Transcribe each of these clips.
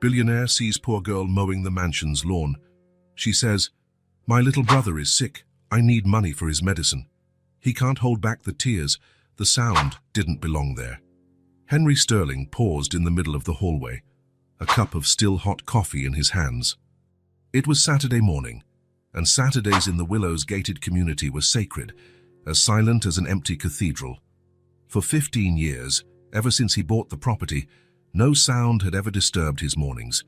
Billionaire sees poor girl mowing the mansion's lawn. She says, "My little brother is sick. I need money for his medicine." He can't hold back the tears. The sound didn't belong there. Henry Sterling paused in the middle of the hallway, a cup of still hot coffee in his hands. It was Saturday morning, and Saturdays in the Willows gated community were sacred, as silent as an empty cathedral. For 15 years, ever since he bought the property, no sound had ever disturbed his mornings.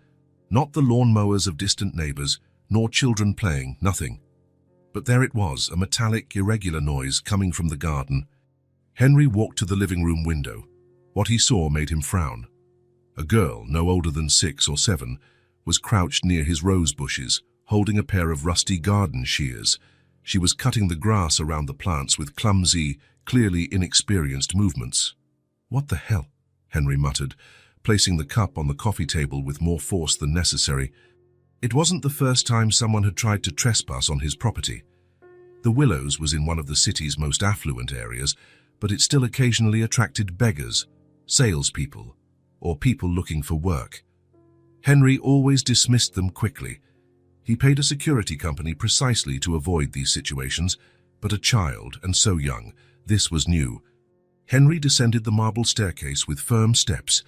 Not the lawnmowers of distant neighbors, nor children playing, nothing. But there it was, a metallic, irregular noise coming from the garden. Henry walked to the living room window. What he saw made him frown. A girl, no older than 6 or 7, was crouched near his rose bushes, holding a pair of rusty garden shears. She was cutting the grass around the plants with clumsy, clearly inexperienced movements. "What the hell?" Henry muttered, placing the cup on the coffee table with more force than necessary. It wasn't the first time someone had tried to trespass on his property. The Willows was in one of the city's most affluent areas, but it still occasionally attracted beggars, salespeople, or people looking for work. Henry always dismissed them quickly. He paid a security company precisely to avoid these situations, but a child, and so young, this was new. Henry descended the marble staircase with firm steps.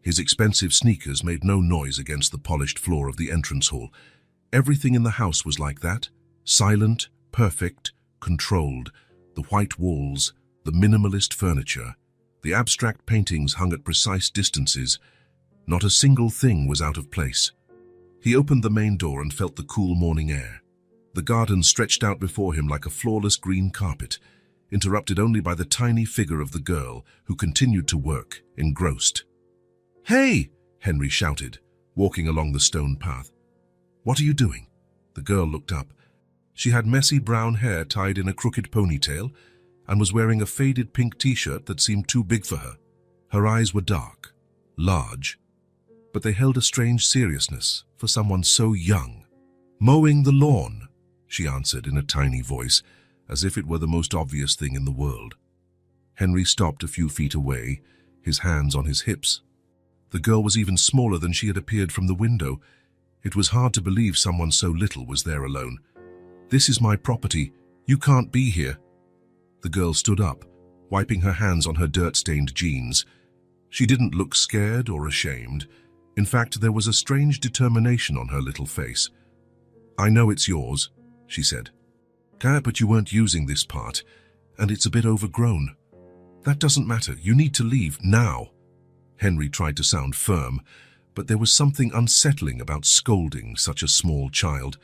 His expensive sneakers made no noise against the polished floor of the entrance hall. Everything in the house was like that, silent, perfect, controlled. The white walls, the minimalist furniture, the abstract paintings hung at precise distances. Not a single thing was out of place. He opened the main door and felt the cool morning air. The garden stretched out before him like a flawless green carpet, interrupted only by the tiny figure of the girl who continued to work, engrossed. "Hey!" Henry shouted, walking along the stone path. "What are you doing?" The girl looked up. She had messy brown hair tied in a crooked ponytail and was wearing a faded pink t-shirt that seemed too big for her. Her eyes were dark, large, but they held a strange seriousness for someone so young. "Mowing the lawn," she answered in a tiny voice, as if it were the most obvious thing in the world. Henry stopped a few feet away, his hands on his hips. The girl was even smaller than she had appeared from the window. It was hard to believe someone so little was there alone. "This is my property. You can't be here." The girl stood up, wiping her hands on her dirt-stained jeans. She didn't look scared or ashamed. In fact, there was a strange determination on her little face. "I know it's yours," she said. "But you weren't using this part, and it's a bit overgrown." "That doesn't matter. You need to leave now." Henry tried to sound firm, but there was something unsettling about scolding such a small child.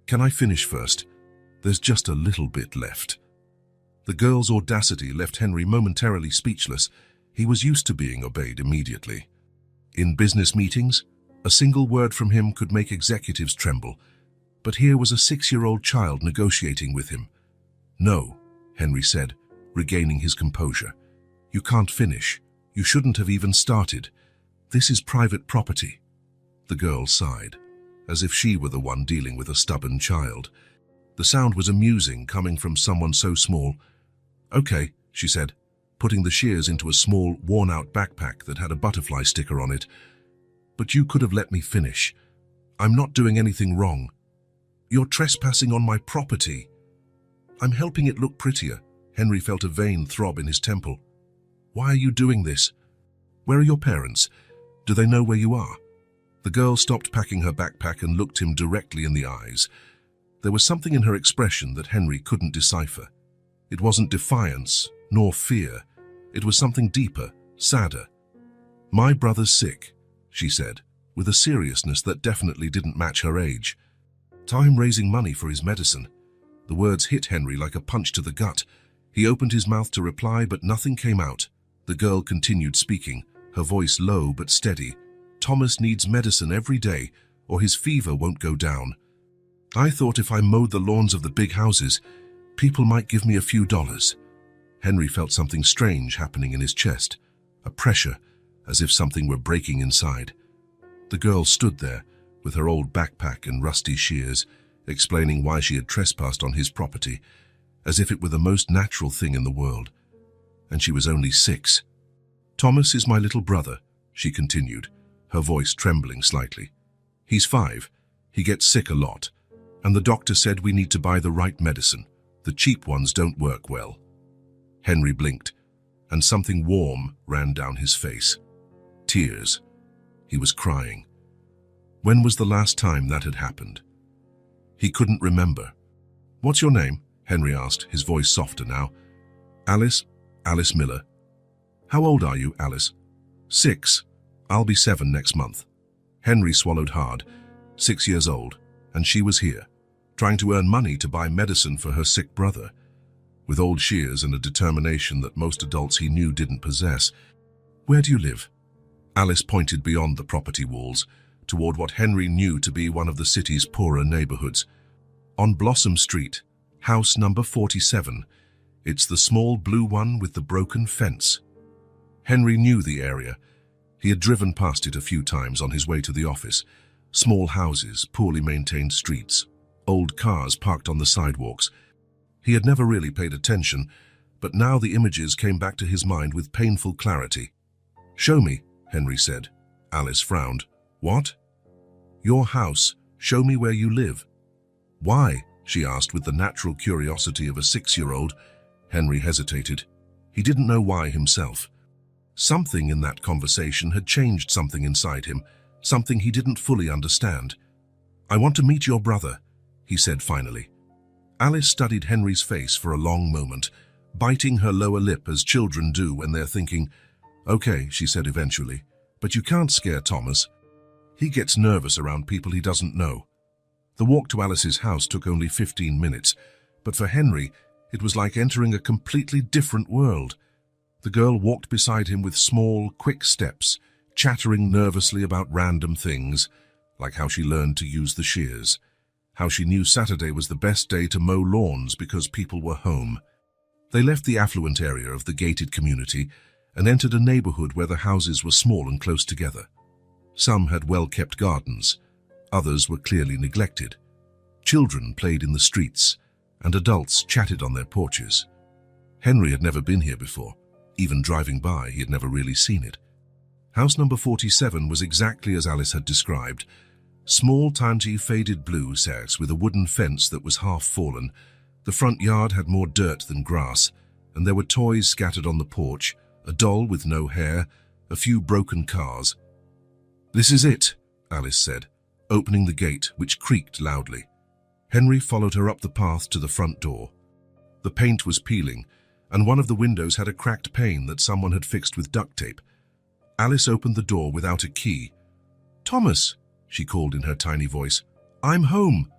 "Can I finish first? There's just a little bit left." The girl's audacity left Henry momentarily speechless. He was used to being obeyed immediately. In business meetings, a single word from him could make executives tremble. But here was a 6-year-old child negotiating with him. "No," Henry said, regaining his composure. "You can't finish. You shouldn't have even started. This is private property." The girl sighed, as if she were the one dealing with a stubborn child. The sound was amusing, coming from someone so small. "Okay," she said, putting the shears into a small, worn-out backpack that had a butterfly sticker on it. "But you could have let me finish. I'm not doing anything wrong. You're trespassing on my property." "I'm helping it look prettier." Henry felt a vein throb in his temple. "Why are you doing this? Where are your parents? Do they know where you are?" The girl stopped packing her backpack and looked him directly in the eyes. There was something in her expression that Henry couldn't decipher. It wasn't defiance, nor fear. It was something deeper, sadder. "My brother's sick," she said, with a seriousness that definitely didn't match her age. "I'm raising money for his medicine." The words hit Henry like a punch to the gut. He opened his mouth to reply, but nothing came out. The girl continued speaking, her voice low but steady. "Thomas needs medicine every day, or his fever won't go down. I thought if I mowed the lawns of the big houses, people might give me a few dollars." Henry felt something strange happening in his chest, a pressure, as if something were breaking inside. The girl stood there, with her old backpack and rusty shears, explaining why she had trespassed on his property, as if it were the most natural thing in the world. And she was only 6. "Thomas is my little brother," she continued, her voice trembling slightly. "He's 5. He gets sick a lot. And the doctor said we need to buy the right medicine. The cheap ones don't work well." Henry blinked, and something warm ran down his face. Tears. He was crying. When was the last time that had happened? He couldn't remember. "What's your name?" Henry asked, his voice softer now. "Alice. Alice Miller." "How old are you, Alice?" "6. I'll be 7 next month." Henry swallowed hard. 6 years old, and she was here, trying to earn money to buy medicine for her sick brother, with old shears and a determination that most adults he knew didn't possess. "Where do you live?" Alice pointed beyond the property walls, toward what Henry knew to be one of the city's poorer neighborhoods. "On Blossom Street, house number 47. It's the small blue one with the broken fence." Henry knew the area. He had driven past it a few times on his way to the office. Small houses, poorly maintained streets, old cars parked on the sidewalks. He had never really paid attention, but now the images came back to his mind with painful clarity. "Show me," Henry said. Alice frowned. "What?" "Your house. Show me where you live." "Why?" she asked with the natural curiosity of a 6-year-old. Henry hesitated. He didn't know why himself. Something in that conversation had changed something inside him, something he didn't fully understand. "I want to meet your brother," he said finally. Alice studied Henry's face for a long moment, biting her lower lip as children do when they're thinking. "Okay," she said eventually, "but you can't scare Thomas. He gets nervous around people he doesn't know." The walk to Alice's house took only 15 minutes, but for Henry, it was like entering a completely different world. The girl walked beside him with small, quick steps, chattering nervously about random things, like how she learned to use the shears, how she knew Saturday was the best day to mow lawns because people were home. They left the affluent area of the gated community and entered a neighborhood where the houses were small and close together. Some had well-kept gardens, others were clearly neglected. Children played in the streets, and adults chatted on their porches. Henry had never been here before. Even driving by, he had never really seen it. House number 47 was exactly as Alice had described. Small, tiny, faded blue house with a wooden fence that was half fallen. The front yard had more dirt than grass, and there were toys scattered on the porch, a doll with no hair, a few broken cars. "This is it," Alice said, opening the gate, which creaked loudly. Henry followed her up the path to the front door. The paint was peeling, and one of the windows had a cracked pane that someone had fixed with duct tape. Alice opened the door without a key. "Thomas," she called in her tiny voice, "I'm home."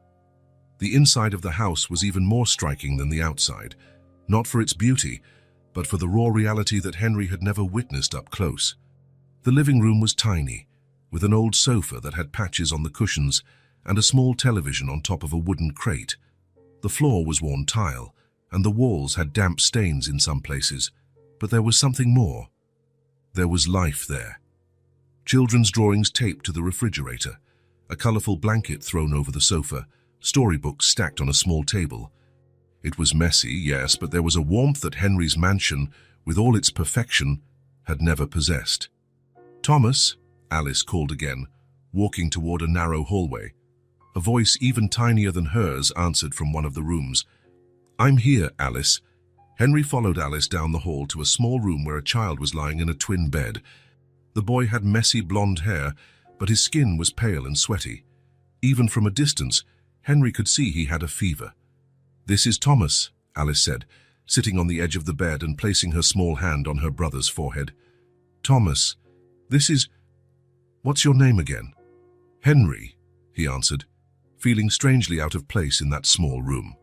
The inside of the house was even more striking than the outside, not for its beauty, but for the raw reality that Henry had never witnessed up close. The living room was tiny, with an old sofa that had patches on the cushions and a small television on top of a wooden crate. The floor was worn tile, and the walls had damp stains in some places, but there was something more. There was life there. Children's drawings taped to the refrigerator, a colorful blanket thrown over the sofa, storybooks stacked on a small table. It was messy, yes, but there was a warmth that Henry's mansion, with all its perfection, had never possessed. "Thomas," Alice called again, walking toward a narrow hallway. A voice even tinier than hers answered from one of the rooms. "I'm here, Alice." Henry followed Alice down the hall to a small room where a child was lying in a twin bed. The boy had messy blonde hair, but his skin was pale and sweaty. Even from a distance, Henry could see he had a fever. "This is Thomas," Alice said, sitting on the edge of the bed and placing her small hand on her brother's forehead. "Thomas, this is... What's your name again?" "Henry," he answered, feeling strangely out of place in that small room.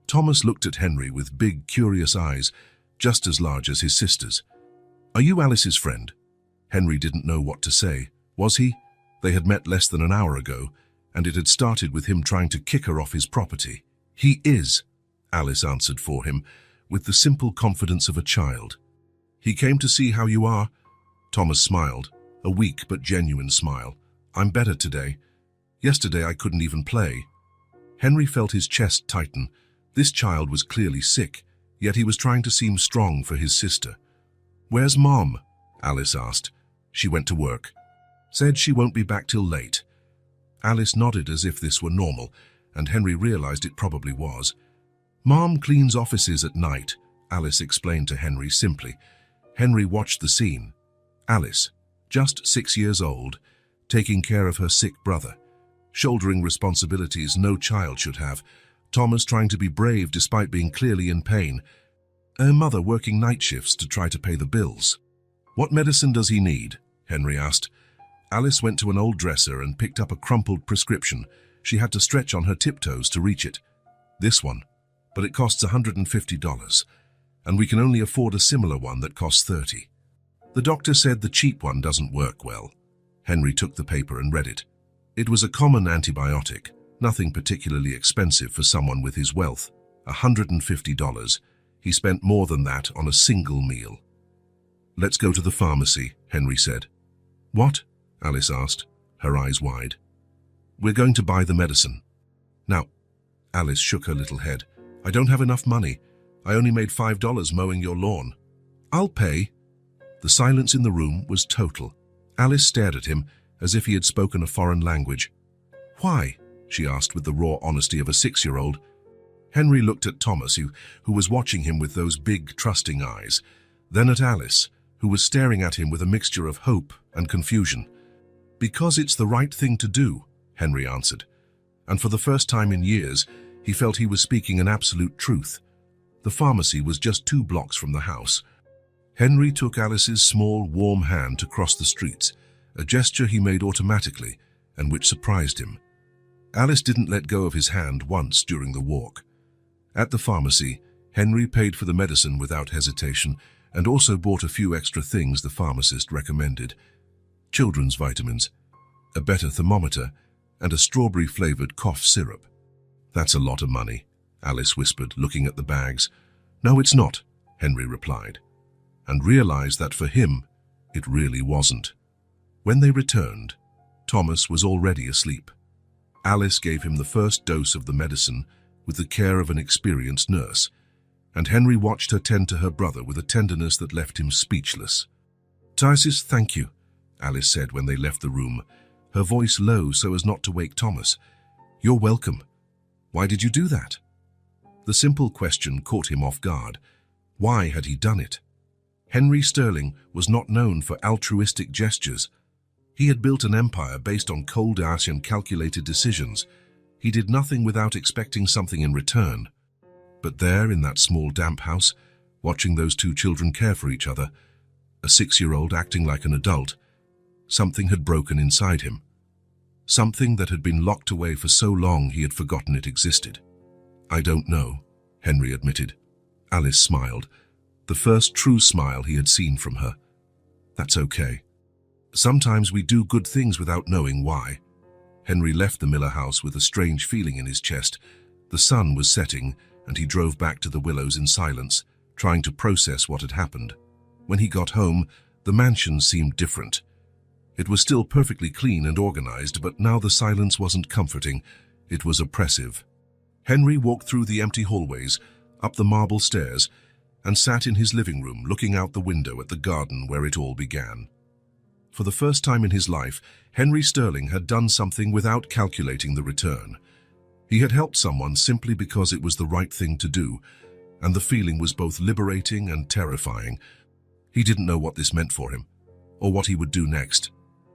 Thomas looked at Henry with big, curious eyes, just as large as his sister's. "Are you Alice's friend?" Henry didn't know what to say. Was he? They had met less than an hour ago, and it had started with him trying to kick her off his property. "He is," Alice answered for him, with the simple confidence of a child. "He came to see how you are." Thomas smiled, a weak but genuine smile. "I'm better today. Yesterday I couldn't even play." Henry felt his chest tighten. This child was clearly sick, yet he was trying to seem strong for his sister. "Where's Mom?" Alice asked. "She went to work." Said she won't be back till late. Alice nodded as if this were normal, and Henry realized it probably was. Mom cleans offices at night, Alice explained to Henry simply. Henry watched the scene. Alice, just 6 years old, taking care of her sick brother, shouldering responsibilities no child should have, Thomas trying to be brave despite being clearly in pain, her mother working night shifts to try to pay the bills. "What medicine does he need?" Henry asked. Alice went to an old dresser and picked up a crumpled prescription. She had to stretch on her tiptoes to reach it. "This one, but it costs $150, and we can only afford a similar one that costs $30. The doctor said the cheap one doesn't work well." Henry took the paper and read it. It was a common antibiotic, nothing particularly expensive for someone with his wealth. $150. He spent more than that on a single meal. "Let's go to the pharmacy," Henry said. "What?" Alice asked, her eyes wide. "We're going to buy the medicine." "Now," Alice shook her little head, "I don't have enough money. I only made $5 mowing your lawn." "I'll pay." The silence in the room was total. Alice stared at him as if he had spoken a foreign language. "Why?" she asked with the raw honesty of a 6-year-old. Henry looked at Thomas, who was watching him with those big, trusting eyes, then at Alice, who was staring at him with a mixture of hope and confusion. "Because it's the right thing to do," Henry answered. And for the first time in years, he felt he was speaking an absolute truth. The pharmacy was just 2 blocks from the house. Henry took Alice's small, warm hand to cross the streets, a gesture he made automatically and which surprised him. Alice didn't let go of his hand once during the walk. At the pharmacy, Henry paid for the medicine without hesitation and also bought a few extra things the pharmacist recommended. Children's vitamins, a better thermometer, and a strawberry-flavored cough syrup. "That's a lot of money," Alice whispered, looking at the bags. "No, it's not," Henry replied, and realized that for him, it really wasn't. When they returned, Thomas was already asleep. Alice gave him the first dose of the medicine with the care of an experienced nurse, and Henry watched her tend to her brother with a tenderness that left him speechless. "Tysis, thank you," Alice said when they left the room, her voice low so as not to wake Thomas. "You're welcome. Why did you do that?" The simple question caught him off guard. Why had he done it? Henry Sterling was not known for altruistic gestures. He had built an empire based on cold ash and calculated decisions. He did nothing without expecting something in return. But there, in that small damp house, watching those 2 children care for each other, a 6-year-old acting like an adult, something had broken inside him. Something that had been locked away for so long he had forgotten it existed. "I don't know," Henry admitted. Alice smiled, the first true smile he had seen from her. "That's okay. Sometimes we do good things without knowing why." Henry left the Miller house with a strange feeling in his chest. The sun was setting, and he drove back to the Willows in silence, trying to process what had happened. When he got home, the mansion seemed different. It was still perfectly clean and organized, but now the silence wasn't comforting. It was oppressive. Henry walked through the empty hallways, up the marble stairs, and sat in his living room looking out the window at the garden where it all began. For the first time in his life, Henry Sterling had done something without calculating the return. He had helped someone simply because it was the right thing to do, and the feeling was both liberating and terrifying. He didn't know what this meant for him, or what he would do next,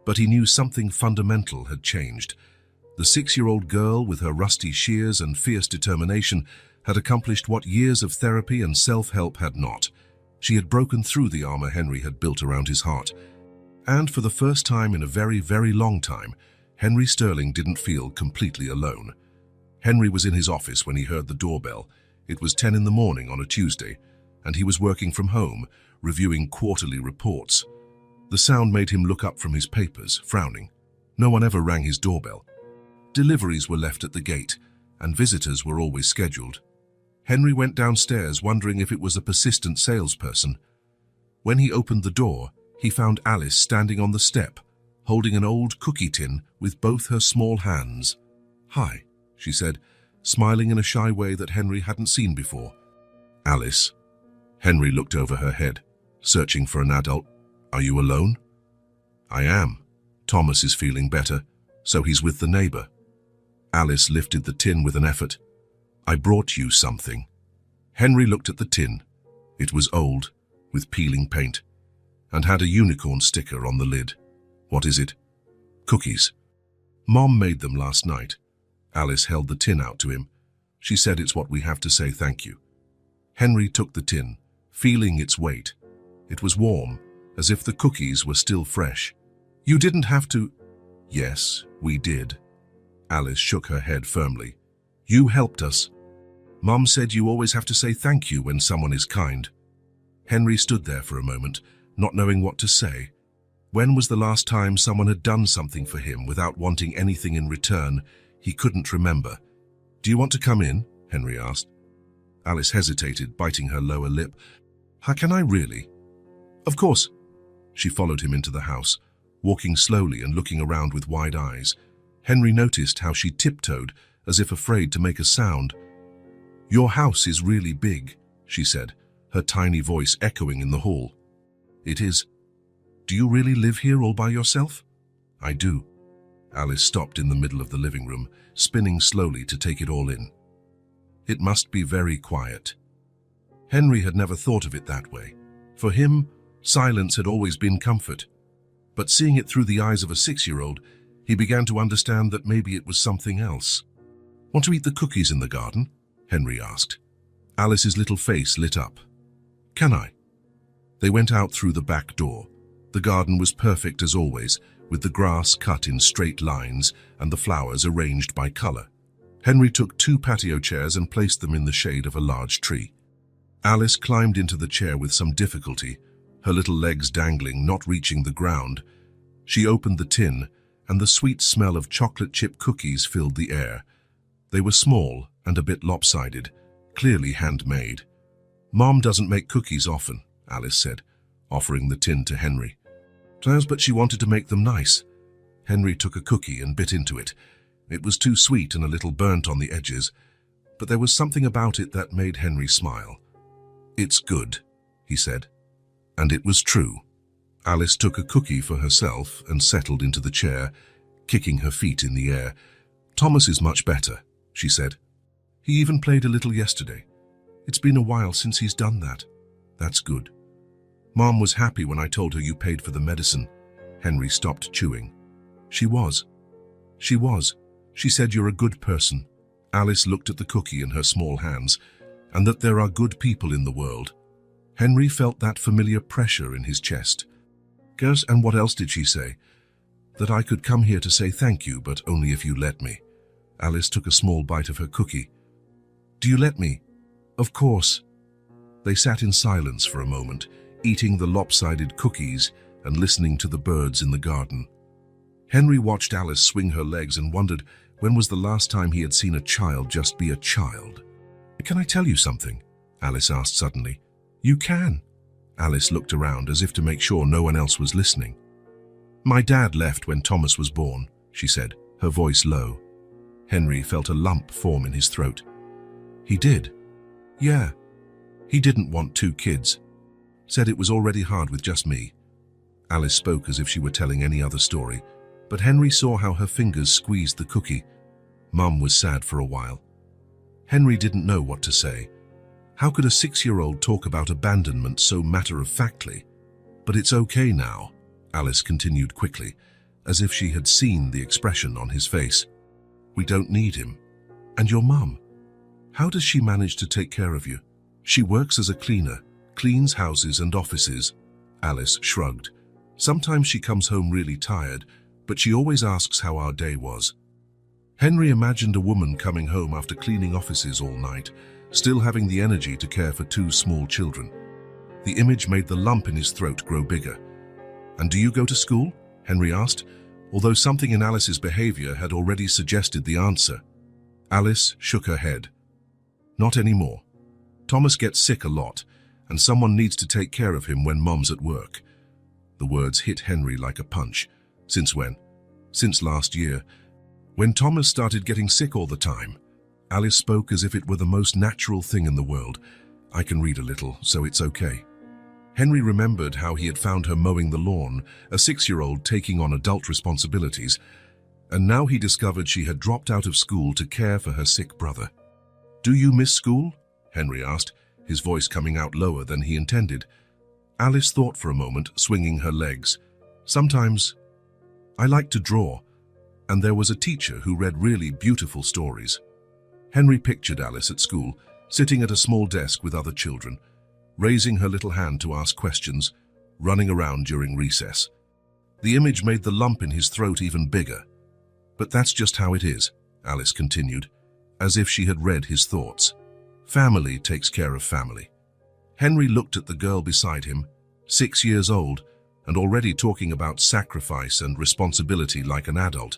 but he knew something fundamental had changed. The 6-year-old girl, with her rusty shears and fierce determination, had accomplished what years of therapy and self-help had not. She had broken through the armor Henry had built around his heart. And for the first time in a very, very long time, Henry Sterling didn't feel completely alone. Henry was in his office when he heard the doorbell. It was 10 in the morning on a Tuesday, and he was working from home, reviewing quarterly reports. The sound made him look up from his papers, frowning. No one ever rang his doorbell. Deliveries were left at the gate, and visitors were always scheduled. Henry went downstairs, wondering if it was a persistent salesperson. When he opened the door, he found Alice standing on the step, holding an old cookie tin with both her small hands. "Hi," she said, smiling in a shy way that Henry hadn't seen before. "Alice." Henry looked over her head, searching for an adult. "Are you alone?" "I am," Thomas is feeling better, so he's with the neighbor. Alice lifted the tin with an effort. I brought you something. Henry looked at the tin. It was old, with peeling paint, and had a unicorn sticker on the lid. What is it? Cookies. Mom made them last night. Alice held the tin out to him. She said it's what we have to say thank you. Henry took the tin, feeling its weight. It was warm, as if the cookies were still fresh. You didn't have to. Yes, we did. Alice shook her head firmly. You helped us. Mom said you always have to say thank you when someone is kind. Henry stood there for a moment, not knowing what to say. When was the last time someone had done something for him without wanting anything in return? He couldn't remember. Do you want to come in? Henry asked. Alice hesitated, biting her lower lip. How can I really? Of course. She followed him into the house, walking slowly and looking around with wide eyes. Henry noticed how she tiptoed, as if afraid to make a sound. Your house is really big, she said, her tiny voice echoing in the hall. It is. Do you really live here all by yourself? I do. Alice stopped in the middle of the living room, spinning slowly to take it all in. It must be very quiet. Henry had never thought of it that way. For him, silence had always been comfort. But seeing it through the eyes of a 6-year-old, he began to understand that maybe it was something else. Want to eat the cookies in the garden? Henry asked. Alice's little face lit up. Can I? They went out through the back door. The garden was perfect as always, with the grass cut in straight lines and the flowers arranged by color. Henry took 2 patio chairs and placed them in the shade of a large tree. Alice climbed into the chair with some difficulty, her little legs dangling, not reaching the ground. She opened the tin, and the sweet smell of chocolate chip cookies filled the air. They were small and a bit lopsided, clearly handmade. Mom doesn't make cookies often, Alice said, offering the tin to Henry. But she wanted to make them nice. Henry took a cookie and bit into it. It was too sweet and a little burnt on the edges, but there was something about it that made Henry smile. It's good, he said. And it was true. Alice took a cookie for herself and settled into the chair, kicking her feet in the air. Thomas is much better, she said. He even played a little yesterday. It's been a while since he's done that. That's good. Mom was happy when I told her you paid for the medicine. Henry stopped chewing. She was. She said you're a good person. Alice looked at the cookie in her small hands, and that there are good people in the world. Henry felt that familiar pressure in his chest. Girls, and what else did she say? That I could come here to say thank you, but only if you let me. Alice took a small bite of her cookie. Do you let me? Of course. They sat in silence for a moment, eating the lopsided cookies and listening to the birds in the garden. Henry watched Alice swing her legs and wondered when was the last time he had seen a child just be a child. Can I tell you something? Alice asked suddenly. You can. Alice looked around as if to make sure no one else was listening. My dad left when Thomas was born, she said, her voice low. Henry felt a lump form in his throat. He did? Yeah. He didn't want 2 kids. Said it was already hard with just me. Alice spoke as if she were telling any other story, but Henry saw how her fingers squeezed the cookie. Mum was sad for a while. Henry didn't know what to say. How could a 6-year-old talk about abandonment so matter-of-factly? But it's okay now, Alice continued quickly, as if she had seen the expression on his face. We don't need him. And your mum? How does she manage to take care of you? She works as a cleaner, cleans houses and offices. Alice shrugged. Sometimes she comes home really tired, but she always asks how our day was. Henry imagined a woman coming home after cleaning offices all night, still having the energy to care for 2 small children. The image made the lump in his throat grow bigger. And do you go to school? Henry asked, although something in Alice's behavior had already suggested the answer. Alice shook her head. Not anymore. Thomas gets sick a lot, and someone needs to take care of him when Mom's at work. The words hit Henry like a punch. Since when? Since last year. When Thomas started getting sick all the time. Alice spoke as if it were the most natural thing in the world. I can read a little, so it's okay. Henry remembered how he had found her mowing the lawn, a 6-year-old taking on adult responsibilities, and now he discovered she had dropped out of school to care for her sick brother. "Do you miss school?" Henry asked, his voice coming out lower than he intended. Alice thought for a moment, swinging her legs. "Sometimes. I like to draw, and there was a teacher who read really beautiful stories." Henry pictured Alice at school, sitting at a small desk with other children, raising her little hand to ask questions, running around during recess. The image made the lump in his throat even bigger. "But that's just how it is," Alice continued, as if she had read his thoughts. "Family takes care of family." Henry looked at the girl beside him, 6 years old, and already talking about sacrifice and responsibility like an adult.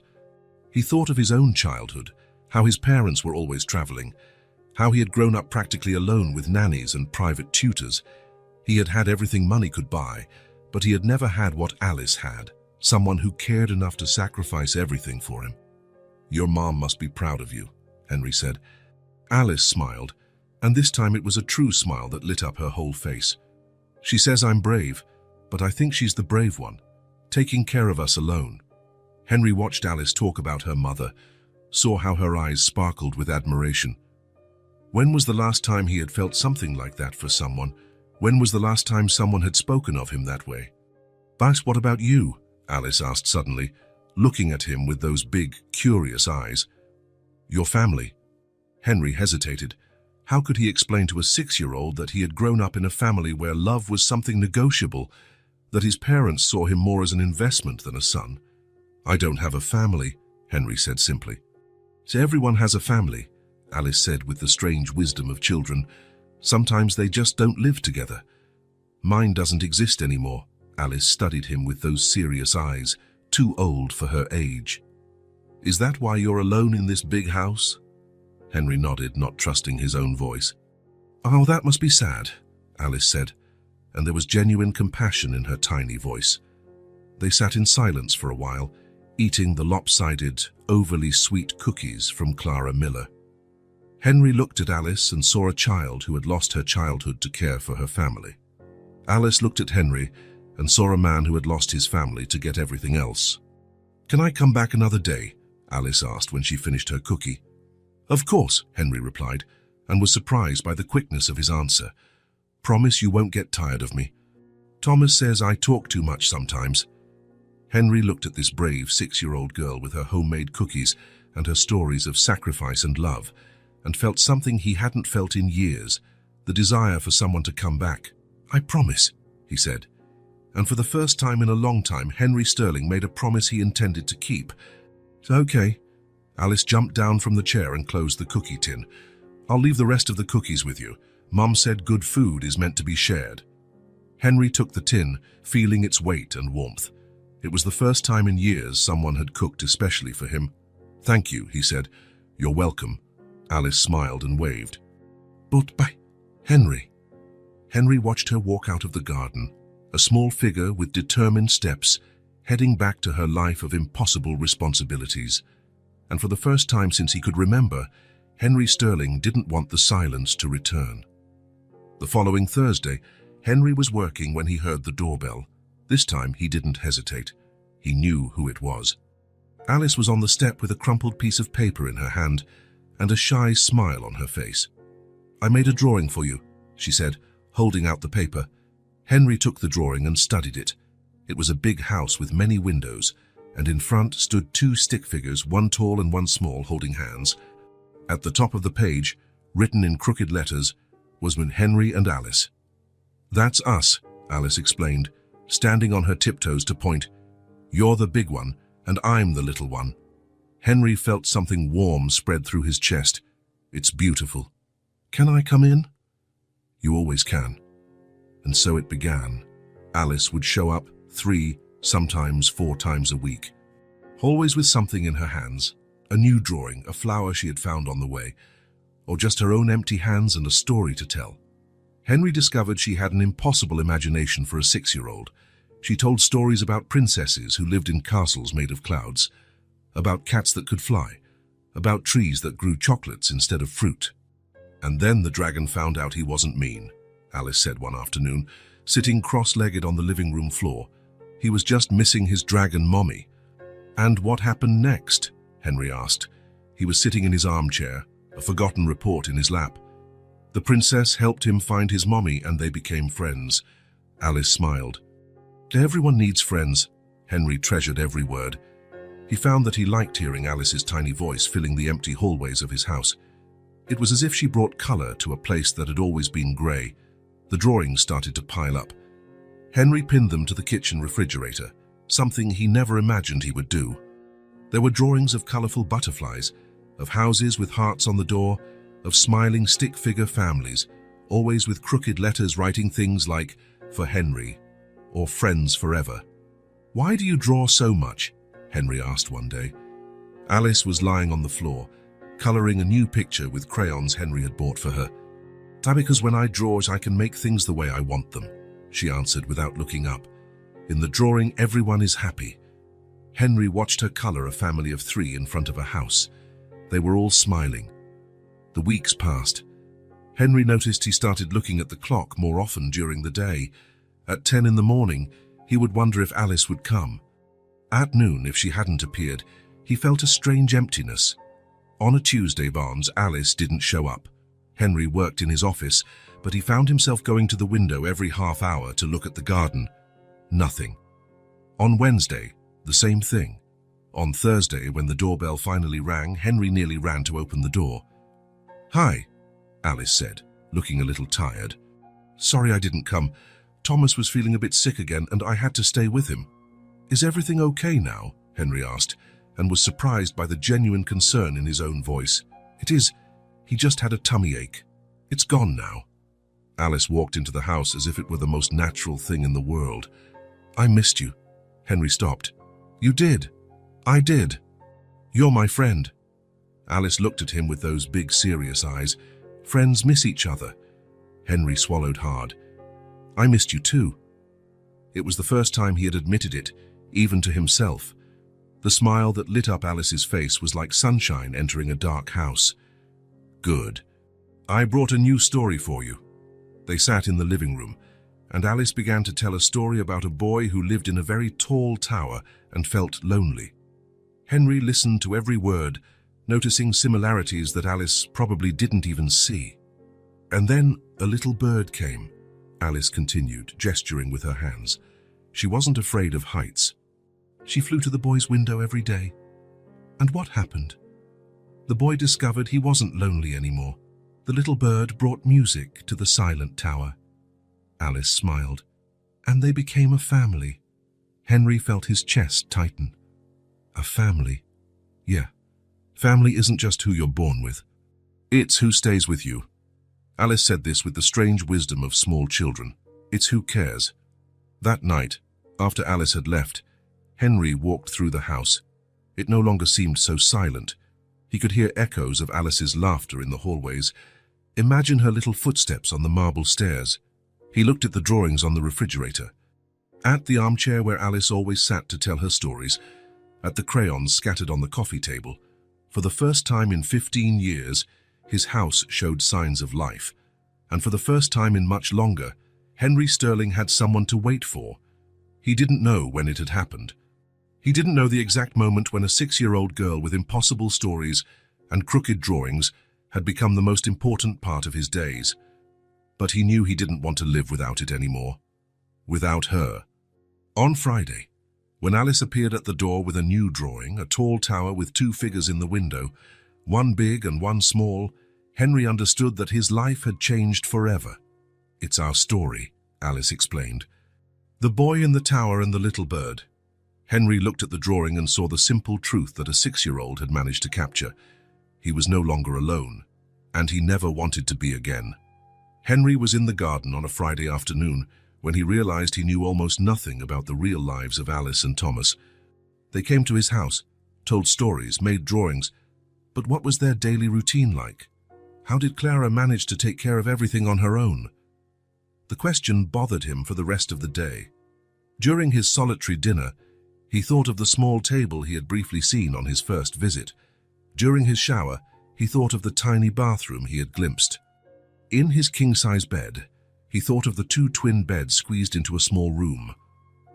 He thought of his own childhood, how his parents were always traveling, how he had grown up practically alone with nannies and private tutors. He had had everything money could buy, but he had never had what Alice had, someone who cared enough to sacrifice everything for him. "Your mom must be proud of you," Henry said. Alice smiled, and this time it was a true smile that lit up her whole face. "She says I'm brave, but I think she's the brave one, taking care of us alone." Henry watched Alice talk about her mother, saw how her eyes sparkled with admiration. When was the last time he had felt something like that for someone? When was the last time someone had spoken of him that way? "But what about you?" Alice asked suddenly, looking at him with those big, curious eyes. "Your family?" Henry hesitated. How could he explain to a 6-year-old that he had grown up in a family where love was something negotiable, that his parents saw him more as an investment than a son? "I don't have a family," Henry said simply. "So everyone has a family," Alice said with the strange wisdom of children. "Sometimes they just don't live together." "Mine doesn't exist anymore." Alice studied him with those serious eyes, too old for her age. "Is that why you're alone in this big house?" Henry nodded, not trusting his own voice. "Oh, that must be sad," Alice said, and there was genuine compassion in her tiny voice. They sat in silence for a while, eating the lopsided, overly sweet cookies from Clara Miller. Henry looked at Alice and saw a child who had lost her childhood to care for her family. Alice looked at Henry and saw a man who had lost his family to get everything else. "Can I come back another day?" Alice asked when she finished her cookie. "Of course," Henry replied, and was surprised by the quickness of his answer. "Promise you won't get tired of me. Thomas says I talk too much sometimes." Henry looked at this brave 6-year-old girl with her homemade cookies and her stories of sacrifice and love, and felt something he hadn't felt in years, the desire for someone to come back. "I promise," he said. And for the first time in a long time, Henry Sterling made a promise he intended to keep. "Okay." Alice jumped down from the chair and closed the cookie tin. "I'll leave the rest of the cookies with you. Mum said good food is meant to be shared." Henry took the tin, feeling its weight and warmth. It was the first time in years someone had cooked especially for him. "Thank you," he said. "You're welcome." Alice smiled and waved. "But by Henry." Henry watched her walk out of the garden, a small figure with determined steps, heading back to her life of impossible responsibilities. And for the first time since he could remember, Henry Sterling didn't want the silence to return. The following Thursday, Henry was working when he heard the doorbell. This time he didn't hesitate. He knew who it was. Alice was on the step with a crumpled piece of paper in her hand and a shy smile on her face. "I made a drawing for you," she said, holding out the paper. Henry took the drawing and studied it. It was a big house with many windows, and in front stood 2 stick figures, one tall and one small, holding hands. At the top of the page, written in crooked letters, was Henry and Alice. "That's us," Alice explained, standing on her tiptoes to point. "You're the big one, and I'm the little one." Henry felt something warm spread through his chest. "It's beautiful. Can I come in?" "You always can." And so it began. Alice would show up 3, sometimes 4 times a week, always with something in her hands, a new drawing, a flower she had found on the way, or just her own empty hands and a story to tell. Henry discovered she had an impossible imagination for a 6-year-old. She told stories about princesses who lived in castles made of clouds, about cats that could fly, about trees that grew chocolates instead of fruit. "And then the dragon found out he wasn't mean," Alice said one afternoon, sitting cross-legged on the living room floor. He was just missing his dragon mommy. "And what happened next?" Henry asked. He was sitting in his armchair, a forgotten report in his lap. The princess helped him find his mommy and they became friends. Alice smiled. Everyone needs friends. Henry treasured every word. He found that he liked hearing Alice's tiny voice filling the empty hallways of his house. It was as if she brought color to a place that had always been grey. The drawings started to pile up. Henry pinned them to the kitchen refrigerator, something he never imagined he would do. There were drawings of colorful butterflies, of houses with hearts on the door, of smiling stick-figure families, always with crooked letters writing things like, "For Henry," or "Friends Forever." "Why do you draw so much?" Henry asked one day. Alice was lying on the floor, coloring a new picture with crayons Henry had bought for her. "Because when I draw, I can make things the way I want them," she answered without looking up. "In the drawing, everyone is happy." Henry watched her color a family of 3 in front of a house. They were all smiling. The weeks passed. Henry noticed he started looking at the clock more often during the day. At 10 in the morning, he would wonder if Alice would come. At noon, if she hadn't appeared, he felt a strange emptiness. On a Tuesday, Alice didn't show up. Henry worked in his office, but he found himself going to the window every half hour to look at the garden. Nothing. On Wednesday, the same thing. On Thursday, when the doorbell finally rang, Henry nearly ran to open the door. "Hi," Alice said, looking a little tired. "Sorry I didn't come. Thomas was feeling a bit sick again and I had to stay with him." "Is everything okay now?" Henry asked, and was surprised by the genuine concern in his own voice. "It is. He just had a tummy ache. It's gone now." Alice walked into the house as if it were the most natural thing in the world. "I missed you." Henry stopped. "You did?" "I did. You're my friend." Alice looked at him with those big, serious eyes. "Friends miss each other." Henry swallowed hard. "I missed you too." It was the first time he had admitted it, even to himself. The smile that lit up Alice's face was like sunshine entering a dark house. "Good. I brought a new story for you." They sat in the living room, and Alice began to tell a story about a boy who lived in a very tall tower and felt lonely. Henry listened to every word, noticing similarities that Alice probably didn't even see. "And then a little bird came," Alice continued, gesturing with her hands. She wasn't afraid of heights. "She flew to the boy's window every day. And what happened? The boy discovered he wasn't lonely anymore. The little bird brought music to the silent tower." Alice smiled. "And they became a family." Henry felt his chest tighten. "A family? Yeah. Family isn't just who you're born with. It's who stays with you." Alice said this with the strange wisdom of small children. It's who cares. That night, after Alice had left, Henry walked through the house. It no longer seemed so silent. He could hear echoes of Alice's laughter in the hallways. Imagine her little footsteps on the marble stairs. He looked at the drawings on the refrigerator. At the armchair where Alice always sat to tell her stories. At the crayons scattered on the coffee table. For the first time in 15 years, his house showed signs of life. And for the first time in much longer, Henry Sterling had someone to wait for. He didn't know when it had happened. He didn't know the exact moment when a 6-year-old girl with impossible stories and crooked drawings had become the most important part of his days. But he knew he didn't want to live without it anymore. Without her. On Friday, when Alice appeared at the door with a new drawing, a tall tower with 2 figures in the window, one big and one small, Henry understood that his life had changed forever. "It's our story," Alice explained. "The boy in the tower and the little bird." Henry looked at the drawing and saw the simple truth that a 6-year-old had managed to capture. He was no longer alone, and he never wanted to be again. Henry was in the garden on a Friday afternoon when he realized he knew almost nothing about the real lives of Alice and Thomas. They came to his house, told stories, made drawings, but what was their daily routine like? How did Clara manage to take care of everything on her own? The question bothered him for the rest of the day. During his solitary dinner, he thought of the small table he had briefly seen on his first visit. During his shower, he thought of the tiny bathroom he had glimpsed. In his king-size bed, He thought of the two twin beds squeezed into a small room.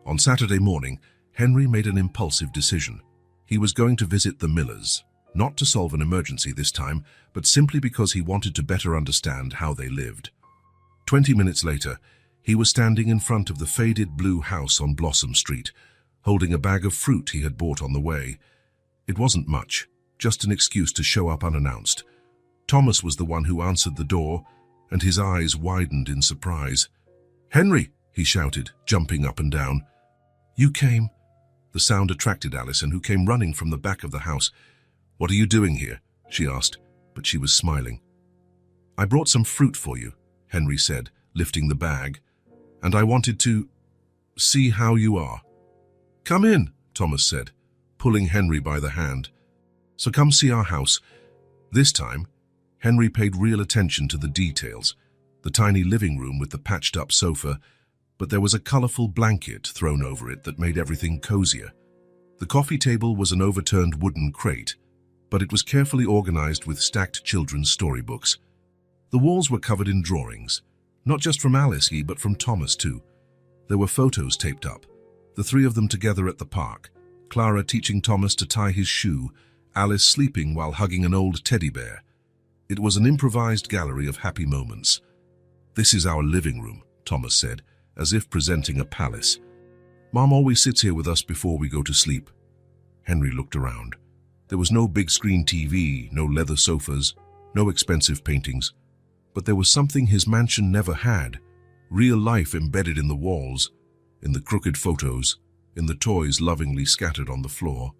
On Saturday morning, Henry made an impulsive decision. He was going to visit the Millers, not to solve an emergency this time, but simply because he wanted to better understand how they lived. 20 minutes later, he was standing in front of the faded blue house on Blossom Street, holding a bag of fruit he had bought on the way. It wasn't much, just an excuse to show up unannounced. Thomas was the one who answered the door, and his eyes widened in surprise. "Henry!" he shouted, jumping up and down. "You came?" The sound attracted Alison, who came running from the back of the house. "What are you doing here?" she asked, but she was smiling. "I brought some fruit for you," Henry said, lifting the bag, "and I wanted to see how you are." "Come in," Thomas said, pulling Henry by the hand. "So come see our house." This time, Henry paid real attention to the details. The tiny living room with the patched-up sofa, but there was a colorful blanket thrown over it that made everything cozier. The coffee table was an overturned wooden crate, but it was carefully organized with stacked children's storybooks. The walls were covered in drawings, not just from Alice, but from Thomas too. There were photos taped up, the three of them together at the park, Clara teaching Thomas to tie his shoe, Alice sleeping while hugging an old teddy bear. It was an improvised gallery of happy moments. "This is our living room," Thomas said, as if presenting a palace. "Mom always sits here with us before we go to sleep." Henry looked around. There was no big screen TV, no leather sofas, no expensive paintings. But there was something his mansion never had, real life embedded in the walls, in the crooked photos, in the toys lovingly scattered on the floor.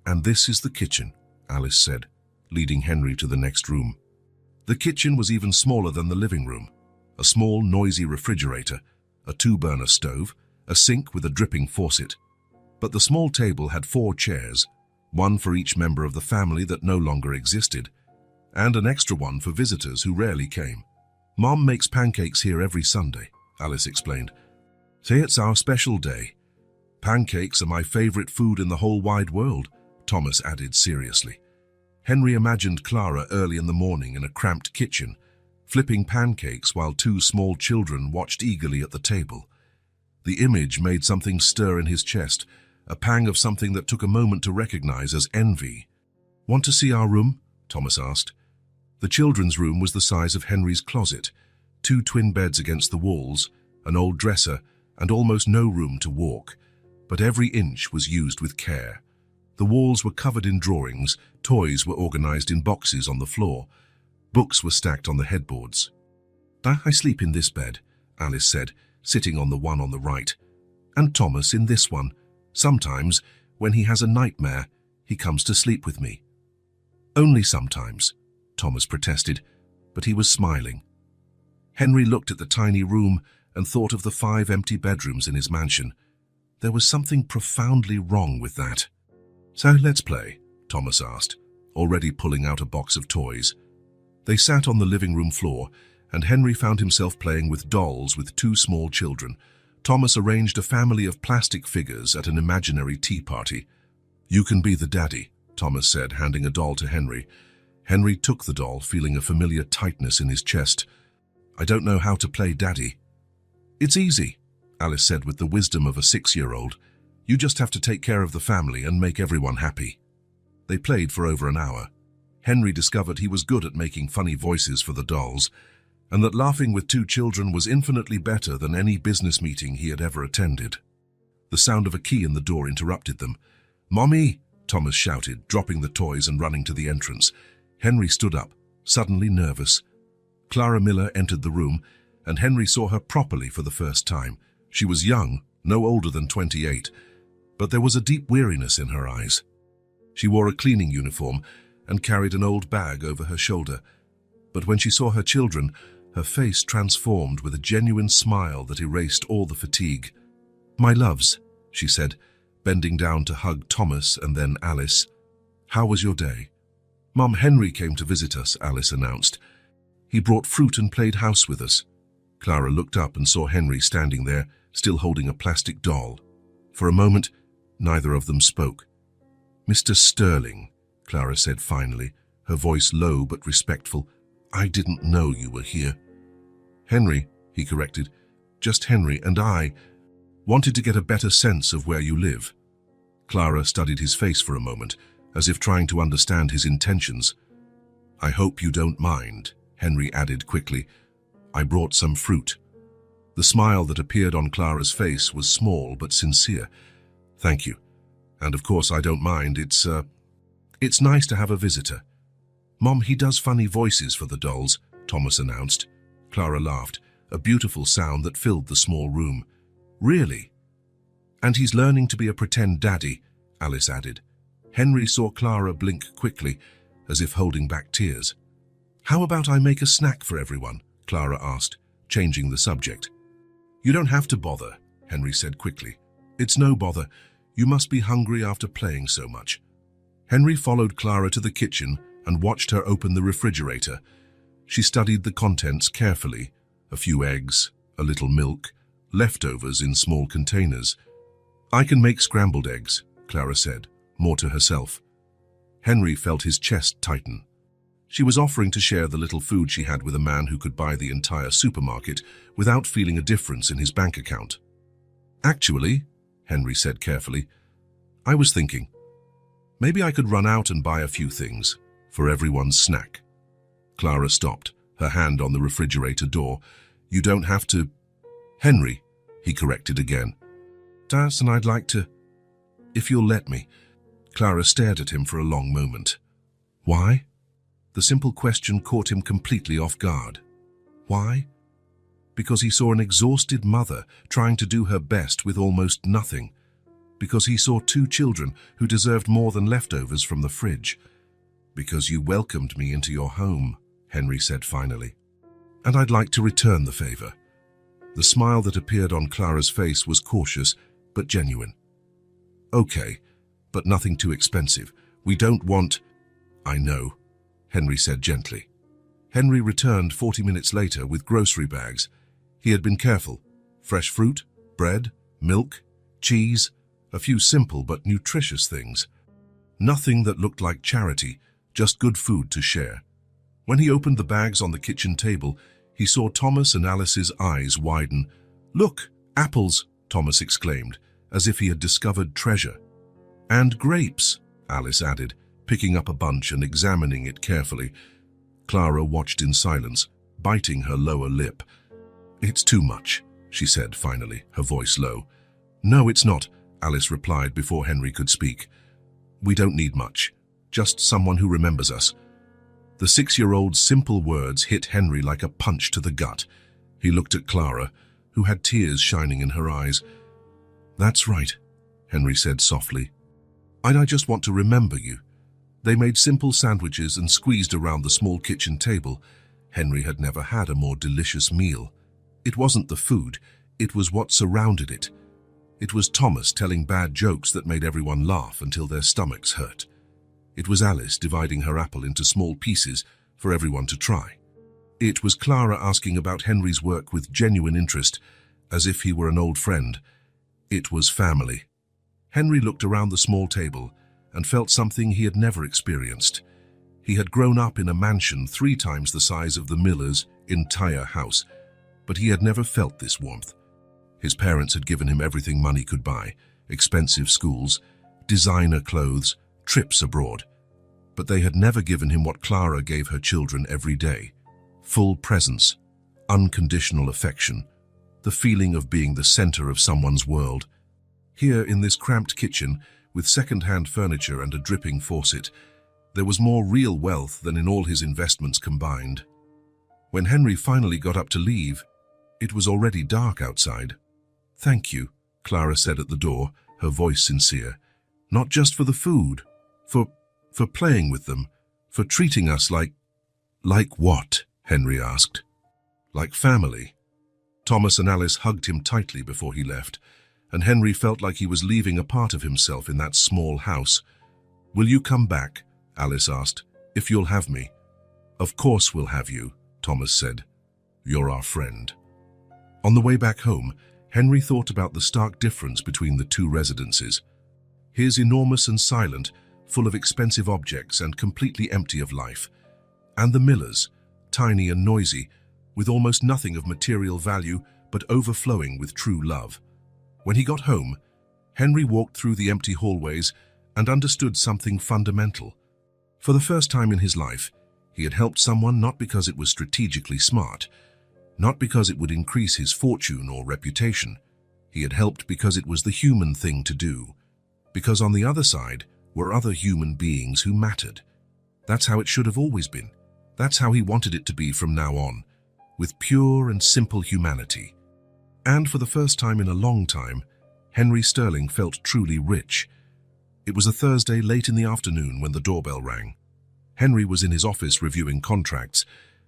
"And this is the kitchen," Alice said, leading Henry to the next room. The kitchen was even smaller than the living room. A small, noisy refrigerator, a two-burner stove, a sink with a dripping faucet. But the small table had 4 chairs, one for each member of the family that no longer existed, and an extra one for visitors who rarely came. "Mom makes pancakes here every Sunday," Alice explained. "Say it's our special day. Pancakes are my favorite food in the whole wide world," Thomas added seriously. Henry imagined Clara early in the morning in a cramped kitchen, flipping pancakes while 2 small children watched eagerly at the table. The image made something stir in his chest, a pang of something that took a moment to recognize as envy. "Want to see our room?" Thomas asked. The children's room was the size of Henry's closet, 2 twin beds against the walls, an old dresser, and almost no room to walk. But every inch was used with care. The walls were covered in drawings, toys were organized in boxes on the floor, books were stacked on the headboards. "I sleep in this bed," Alice said, sitting on the one on the right, "and Thomas in this one. Sometimes, when he has a nightmare, he comes to sleep with me." "Only sometimes," Thomas protested, but he was smiling. Henry looked at the tiny room and thought of the 5 empty bedrooms in his mansion. There was something profoundly wrong with that. "So let's play," Thomas asked, already pulling out a box of toys. They sat on the living room floor, and Henry found himself playing with dolls with 2 small children. Thomas arranged a family of plastic figures at an imaginary tea party. "You can be the daddy," Thomas said, handing a doll to Henry. Henry took the doll, feeling a familiar tightness in his chest. "I don't know how to play daddy." "It's easy," Alice said with the wisdom of a 6-year-old. "You just have to take care of the family and make everyone happy." They played for over an hour. Henry discovered he was good at making funny voices for the dolls, and that laughing with 2 children was infinitely better than any business meeting he had ever attended. The sound of a key in the door interrupted them. "Mommy!" Thomas shouted, dropping the toys and running to the entrance. Henry stood up, suddenly nervous. Clara Miller entered the room, and Henry saw her properly for the first time. She was young, no older than 28, but there was a deep weariness in her eyes. She wore a cleaning uniform and carried an old bag over her shoulder. But when she saw her children, her face transformed with a genuine smile that erased all the fatigue. "My loves," she said, bending down to hug Thomas and then Alice. "How was your day?" "Mom, Henry came to visit us," Alice announced. "He brought fruit and played house with us." Clara looked up and saw Henry standing there, still holding a plastic doll. For a moment, neither of them spoke. "Mr. Sterling," Clara said finally, her voice low but respectful, "I didn't know you were here." "Henry," he corrected. Just Henry and I wanted to get a better sense of where you live. Clara studied his face for a moment, as if trying to understand his intentions. I hope you don't mind, Henry added quickly. I brought some fruit. The smile that appeared on Clara's face was small but sincere. Thank you. And of course I don't mind. It's nice to have a visitor. Mom, he does funny voices for the dolls, Thomas announced. Clara laughed, a beautiful sound that filled the small room. Really? And he's learning to be a pretend daddy, Alice added. Henry saw Clara blink quickly, as if holding back tears. How about I make a snack for everyone? Clara asked, changing the subject. You don't have to bother, Henry said quickly. It's no bother. You must be hungry after playing so much. Henry followed Clara to the kitchen and watched her open the refrigerator. She studied the contents carefully. A few eggs, a little milk, leftovers in small containers. I can make scrambled eggs, Clara said, more to herself. Henry felt his chest tighten. She was offering to share the little food she had with a man who could buy the entire supermarket without feeling a difference in his bank account. Actually, Henry said carefully, I was thinking, maybe I could run out and buy a few things for everyone's snack. Clara stopped, her hand on the refrigerator door. You don't have to... Henry, he corrected again. Das, and I'd like to... If you'll let me. Clara stared at him for a long moment. Why? The simple question caught him completely off guard. Why? Because he saw an exhausted mother trying to do her best with almost nothing. Because he saw two children who deserved more than leftovers from the fridge. Because you welcomed me into your home, Henry said finally. And I'd like to return the favor. The smile that appeared on Clara's face was cautious, but genuine. Okay, but nothing too expensive. We don't want... I know, Henry said gently. Henry returned 40 minutes later with grocery bags. He had been careful. Fresh fruit, bread, milk, cheese, a few simple but nutritious things. Nothing that looked like charity, just good food to share. When he opened the bags on the kitchen table, he saw Thomas and Alice's eyes widen. Look, apples, Thomas exclaimed, as if he had discovered treasure. And grapes, Alice added, picking up a bunch and examining it carefully. Clara watched in silence, biting her lower lip. It's too much, she said finally, her voice low. No, it's not, Alice replied before Henry could speak. We don't need much, just someone who remembers us. The 6-year-old's simple words hit Henry like a punch to the gut. He looked at Clara, who had tears shining in her eyes. That's right, Henry said softly. I just want to remember you. They made simple sandwiches and squeezed around the small kitchen table. Henry had never had a more delicious meal. It wasn't the food, it was what surrounded it. It was Thomas telling bad jokes that made everyone laugh until their stomachs hurt. It was Alice dividing her apple into small pieces for everyone to try. It was Clara asking about Henry's work with genuine interest, as if he were an old friend. It was family. Henry looked around the small table and felt something he had never experienced. He had grown up in a mansion 3 times the size of the Miller's entire house, but he had never felt this warmth. His parents had given him everything money could buy, expensive schools, designer clothes, trips abroad. But they had never given him what Clara gave her children every day. Full presence, unconditional affection, the feeling of being the center of someone's world. Here in this cramped kitchen, with second-hand furniture and a dripping faucet, there was more real wealth than in all his investments combined. When Henry finally got up to leave, it was already dark outside. Thank you, Clara said at the door, her voice sincere. Not just for the food, for playing with them, for treating us like... Like what? Henry asked. Like family. Thomas and Alice hugged him tightly before he left, and Henry felt like he was leaving a part of himself in that small house. Will you come back? Alice asked. If you'll have me. Of course we'll have you, Thomas said. You're our friend. On the way back home, Henry thought about the stark difference between the 2 residences. His enormous and silent, full of expensive objects and completely empty of life. And the Millers, tiny and noisy, with almost nothing of material value but overflowing with true love. When he got home, Henry walked through the empty hallways and understood something fundamental. For the first time in his life, he had helped someone not because it was strategically smart, not because it would increase his fortune or reputation. He had helped because it was the human thing to do, because on the other side were other human beings who mattered. That's how it should have always been. That's how he wanted it to be from now on, with pure and simple humanity. And for the first time in a long time, Henry Sterling felt truly rich. It was a Thursday late in the afternoon when the doorbell rang. Henry was in his office reviewing contracts,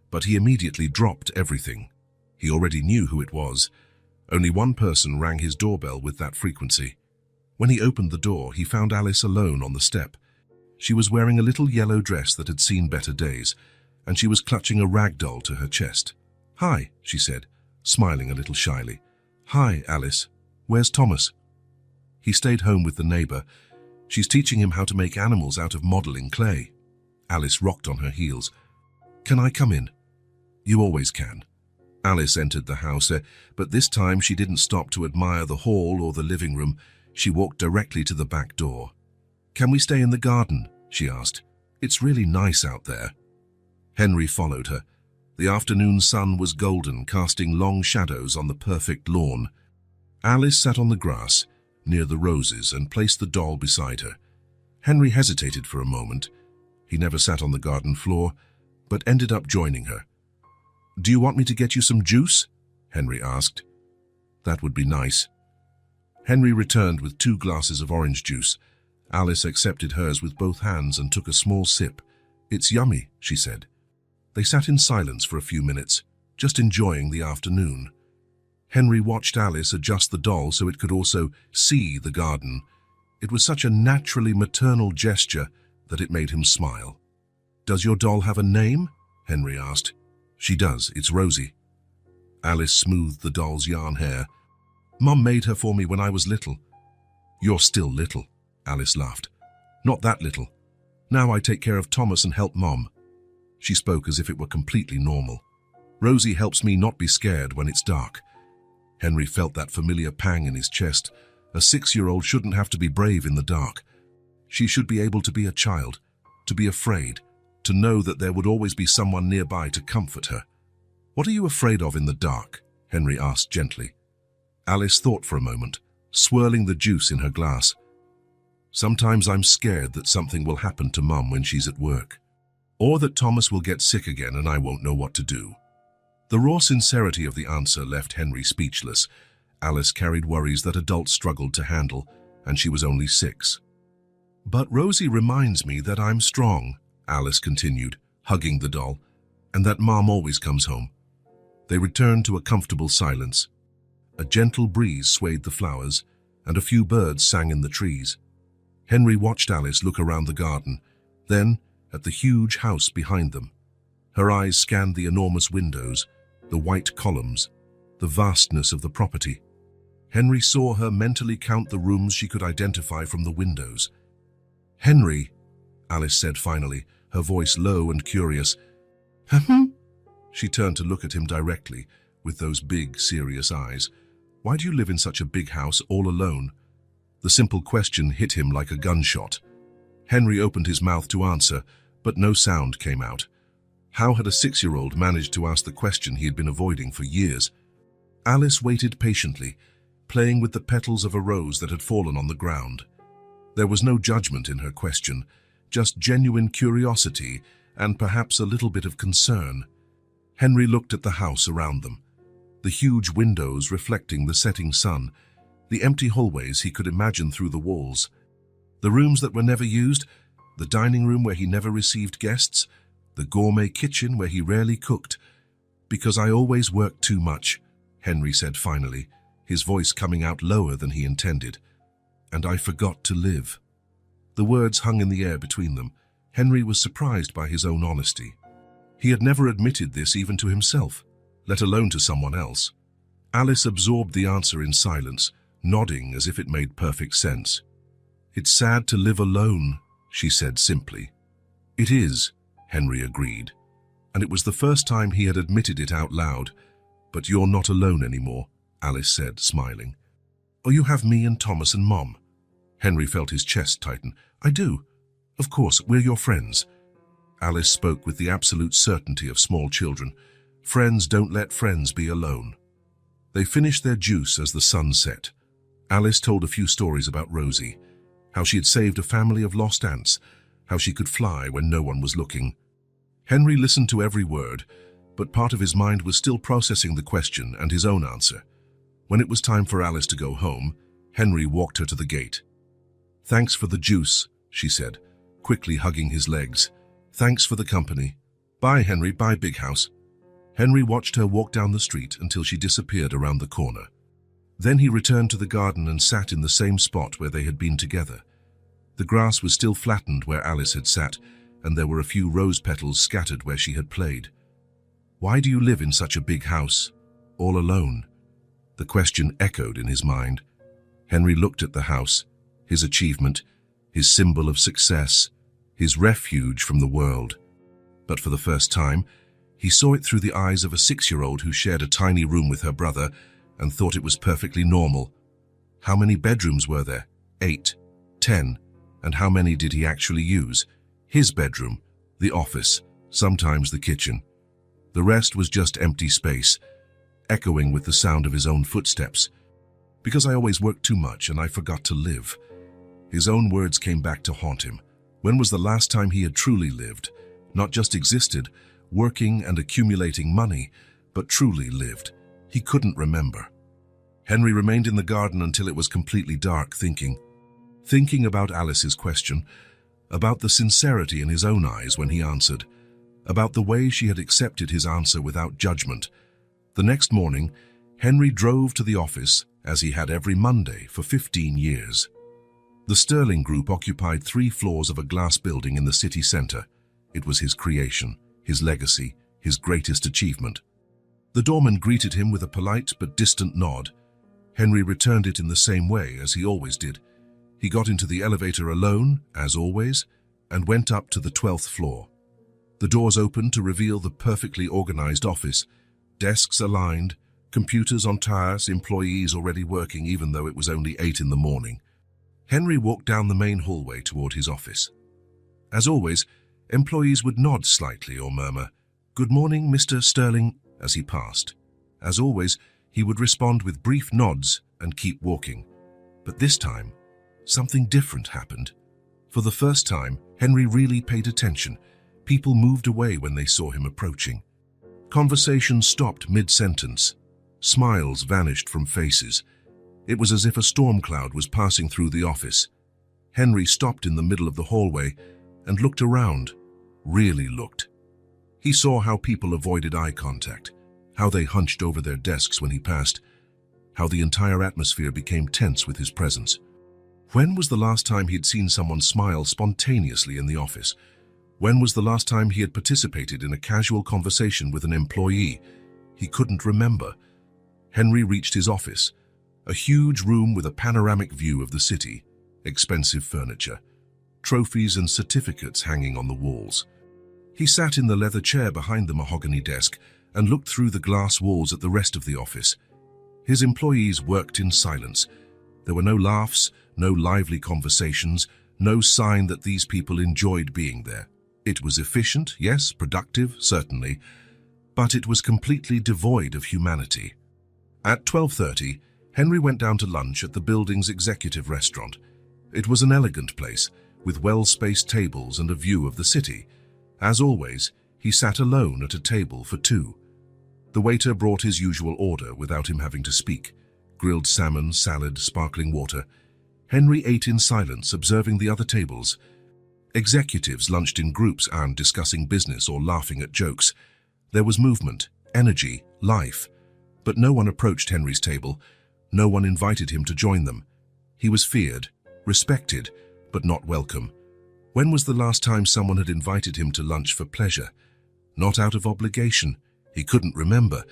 but he immediately dropped everything. He already knew who it was. Only one person rang his doorbell with that frequency. When he opened the door, he found Alice alone on the step. She was wearing a little yellow dress that had seen better days, and she was clutching a rag doll to her chest. "Hi," she said, smiling a little shyly. "Hi, Alice. Where's Thomas?" "He stayed home with the neighbor. She's teaching him how to make animals out of modeling clay." Alice rocked on her heels. "Can I come in?" "You always can." Alice entered the house, but this time she didn't stop to admire the hall or the living room. She walked directly to the back door. "Can we stay in the garden?" she asked. "It's really nice out there." Henry followed her. The afternoon sun was golden, casting long shadows on the perfect lawn. Alice sat on the grass, near the roses, and placed the doll beside her. Henry hesitated for a moment. He never sat on the garden floor, but ended up joining her. "Do you want me to get you some juice?" Henry asked. "That would be nice." Henry returned with 2 glasses of orange juice. Alice accepted hers with both hands and took a small sip. "It's yummy," she said. They sat in silence for a few minutes, just enjoying the afternoon. Henry watched Alice adjust the doll so it could also see the garden. It was such a naturally maternal gesture that it made him smile. "Does your doll have a name?" Henry asked. "She does. It's Rosie." Alice smoothed the doll's yarn hair. "Mum made her for me when I was little." "You're still little," Alice laughed. "Not that little. Now I take care of Thomas and help Mom." She spoke as if it were completely normal. "Rosie helps me not be scared when it's dark." Henry felt that familiar pang in his chest. A 6-year-old shouldn't have to be brave in the dark. She should be able to be a child, to be afraid, to know that there would always be someone nearby to comfort her. "What are you afraid of in the dark?" Henry asked gently. Alice thought for a moment, swirling the juice in her glass. "Sometimes I'm scared that something will happen to Mum when she's at work. Or that Thomas will get sick again and I won't know what to do." The raw sincerity of the answer left Henry speechless. Alice carried worries that adults struggled to handle, and she was only 6. "But Rosie reminds me that I'm strong," Alice continued, hugging the doll, "and that Mom always comes home." They returned to a comfortable silence. A gentle breeze swayed the flowers, and a few birds sang in the trees. Henry watched Alice look around the garden, then at the huge house behind them. Her eyes scanned the enormous windows, the white columns, the vastness of the property. Henry saw her mentally count the rooms she could identify from the windows. "Henry," Alice said finally, her voice low and curious. She turned to look at him directly, with those big, serious eyes. "Why do you live in such a big house all alone?" The simple question hit him like a gunshot. Henry opened his mouth to answer, but no sound came out. How had a 6-year-old managed to ask the question he had been avoiding for years? Alice waited patiently, playing with the petals of a rose that had fallen on the ground. There was no judgment in her question, just genuine curiosity and perhaps a little bit of concern. Henry looked at the house around them, the huge windows reflecting the setting sun, the empty hallways he could imagine through the walls, the rooms that were never used, the dining room where he never received guests, the gourmet kitchen where he rarely cooked. "Because I always work too much," Henry said finally, his voice coming out lower than he intended. "And I forgot to live." The words hung in the air between them. Henry was surprised by his own honesty. He had never admitted this even to himself, let alone to someone else. Alice absorbed the answer in silence, nodding as if it made perfect sense. "It's sad to live alone," she said simply. "It is," Henry agreed. and it was the first time he had admitted it out loud. "But you're not alone anymore," Alice said, smiling. "Oh, you have me and Thomas and Mom." Henry felt his chest tighten. "I do. Of course, we're your friends." Alice spoke with the absolute certainty of small children. Friends don't let friends be alone. They finished their juice as the sun set. Alice told a few stories about Rosie, how she had saved a family of lost ants, how she could fly when no one was looking. Henry listened to every word, but part of his mind was still processing the question and his own answer. When it was time for Alice to go home, Henry walked her to the gate. "Thanks for the juice," she said, quickly hugging his legs. "Thanks for the company. Bye, Henry, bye, big house." Henry watched her walk down the street until she disappeared around the corner. Then he returned to the garden and sat in the same spot where they had been together. The grass was still flattened where Alice had sat, and there were a few rose petals scattered where she had played. "Why do you live in such a big house, all alone?" The question echoed in his mind. Henry looked at the house, his achievement, his symbol of success, his refuge from the world. But for the first time, he saw it through the eyes of a 6-year-old who shared a tiny room with her brother and thought it was perfectly normal. How many bedrooms were there? 8, 10, and how many did he actually use? His bedroom, the office, sometimes the kitchen. The rest was just empty space, echoing with the sound of his own footsteps. "Because I always worked too much and I forgot to live." His own words came back to haunt him. When was the last time he had truly lived? Not just existed, working and accumulating money, but truly lived. He couldn't remember. Henry remained in the garden until it was completely dark, thinking about Alice's question, about the sincerity in his own eyes when he answered, about the way she had accepted his answer without judgment. The next morning, Henry drove to the office, as he had every Monday for 15 years. The Sterling Group occupied 3 floors of a glass building in the city center. It was his creation, his legacy, his greatest achievement. The doorman greeted him with a polite but distant nod. Henry returned it in the same way as he always did. He got into the elevator alone, as always, and went up to the 12th floor. The doors opened to reveal the perfectly organized office. Desks aligned, computers on tires, employees already working even though it was only 8 in the morning. Henry walked down the main hallway toward his office. As always, employees would nod slightly or murmur, "Good morning, Mr. Sterling," as he passed. As always, he would respond with brief nods and keep walking. But this time, something different happened. For the first time, Henry really paid attention. People moved away when they saw him approaching. Conversations stopped mid-sentence. Smiles vanished from faces. It was as if a storm cloud was passing through the office. Henry stopped in the middle of the hallway and looked around, really looked. He saw how people avoided eye contact, how they hunched over their desks when he passed, how the entire atmosphere became tense with his presence. When was the last time he had seen someone smile spontaneously in the office? When was the last time he had participated in a casual conversation with an employee? He couldn't remember. Henry reached his office, a huge room with a panoramic view of the city, expensive furniture, trophies and certificates hanging on the walls. He sat in the leather chair behind the mahogany desk and looked through the glass walls at the rest of the office. His employees worked in silence. There were no laughs, no lively conversations, no sign that these people enjoyed being there. It was efficient, yes, productive, certainly, but it was completely devoid of humanity. At 12:30, Henry went down to lunch at the building's executive restaurant. It was an elegant place, with well-spaced tables and a view of the city. As always, he sat alone at a table for 2. The waiter brought his usual order without him having to speak. Grilled salmon, salad, sparkling water. Henry ate in silence, observing the other tables. Executives lunched in groups and discussing business or laughing at jokes. There was movement, energy, life. But no one approached Henry's table. No one invited him to join them. He was feared, respected, but not welcome. When was the last time someone had invited him to lunch for pleasure? Not out of obligation. He couldn't remember.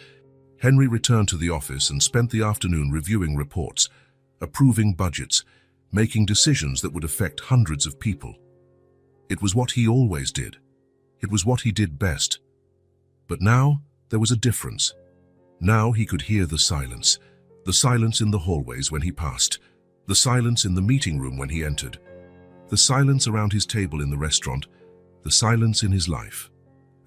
Henry returned to the office and spent the afternoon reviewing reports, approving budgets, making decisions that would affect hundreds of people. It was what he always did. It was what he did best. But now there was a difference. Now he could hear the silence in the hallways when he passed, the silence in the meeting room when he entered, the silence around his table in the restaurant, the silence in his life.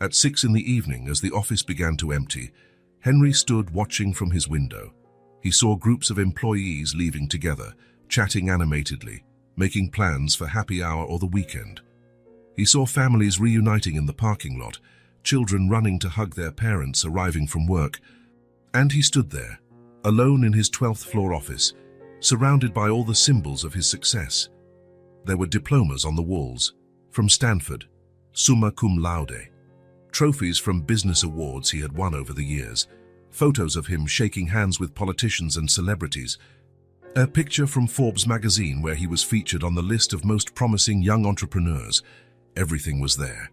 At 6 in the evening, as the office began to empty, Henry stood watching from his window. He saw groups of employees leaving together, chatting animatedly, making plans for happy hour or the weekend. He saw families reuniting in the parking lot, children running to hug their parents arriving from work. And he stood there, alone in his 12th floor office, surrounded by all the symbols of his success. There were diplomas on the walls, from Stanford, summa cum laude, trophies from business awards he had won over the years, photos of him shaking hands with politicians and celebrities, a picture from Forbes magazine where he was featured on the list of most promising young entrepreneurs. Everything was there.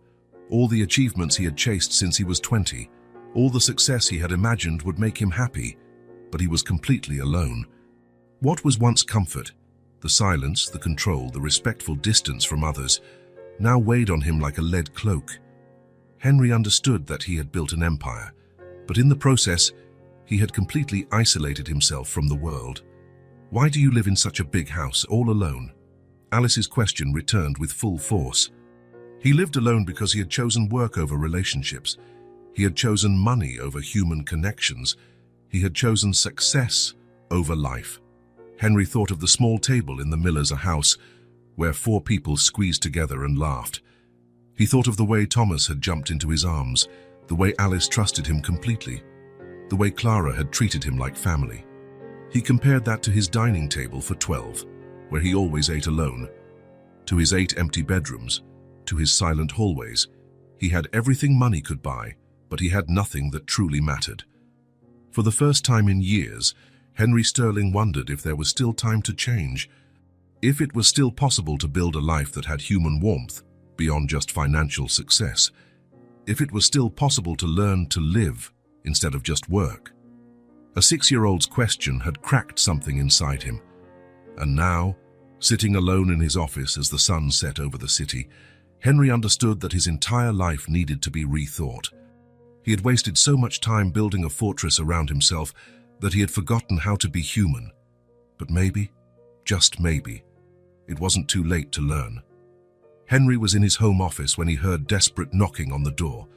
All the achievements he had chased since he was 20, all the success he had imagined would make him happy, but he was completely alone. What was once comfort, the silence, the control, the respectful distance from others, now weighed on him like a lead cloak. Henry understood that he had built an empire, but in the process, he had completely isolated himself from the world. "Why do you live in such a big house, all alone?" Alice's question returned with full force. He lived alone because he had chosen work over relationships. He had chosen money over human connections. He had chosen success over life. Henry thought of the small table in the Miller's house, where 4 people squeezed together and laughed. He thought of the way Thomas had jumped into his arms, the way Alice trusted him completely, the way Clara had treated him like family. He compared that to his dining table for 12, where he always ate alone, to his 8 empty bedrooms, to his silent hallways. He had everything money could buy, but he had nothing that truly mattered. For the first time in years, Henry Sterling wondered if there was still time to change, if it was still possible to build a life that had human warmth beyond just financial success, if it was still possible to learn to live instead of just work. A 6-year-old's question had cracked something inside him, and now, sitting alone in his office as the sun set over the city, Henry understood that his entire life needed to be rethought. He had wasted so much time building a fortress around himself that he had forgotten how to be human. But maybe, just maybe, it wasn't too late to learn. Henry was in his home office when he heard desperate knocking on the door.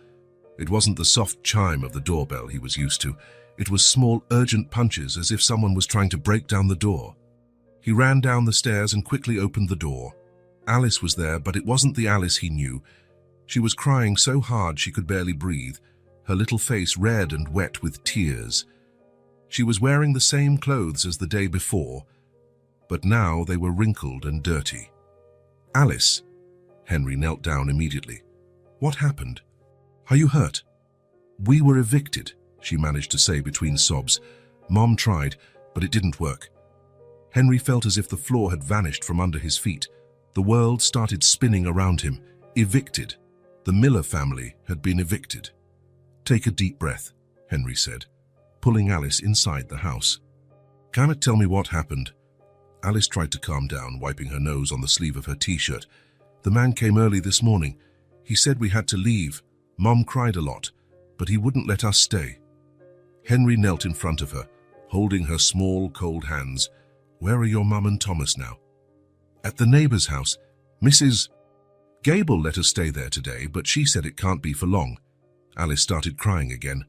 It wasn't the soft chime of the doorbell he was used to. It was small, urgent punches, as if someone was trying to break down the door. He ran down the stairs and quickly opened the door. Alice was there, but it wasn't the Alice he knew. She was crying so hard she could barely breathe, her little face red and wet with tears. She was wearing the same clothes as the day before, but now they were wrinkled and dirty. "Alice." Henry knelt down immediately. "What happened? Are you hurt?" "We were evicted," she managed to say between sobs. "Mom tried, but it didn't work." Henry felt as if the floor had vanished from under his feet. The world started spinning around him. Evicted. The Miller family had been evicted. "Take a deep breath," Henry said, pulling Alice inside the house. "Can you tell me what happened?" Alice tried to calm down, wiping her nose on the sleeve of her t-shirt. "The man came early this morning. He said we had to leave. Mom cried a lot, but he wouldn't let us stay." Henry knelt in front of her, holding her small, cold hands. "Where are your mum and Thomas now?" "At the neighbor's house. Mrs. Gable let us stay there today, but she said it can't be for long." Alice started crying again.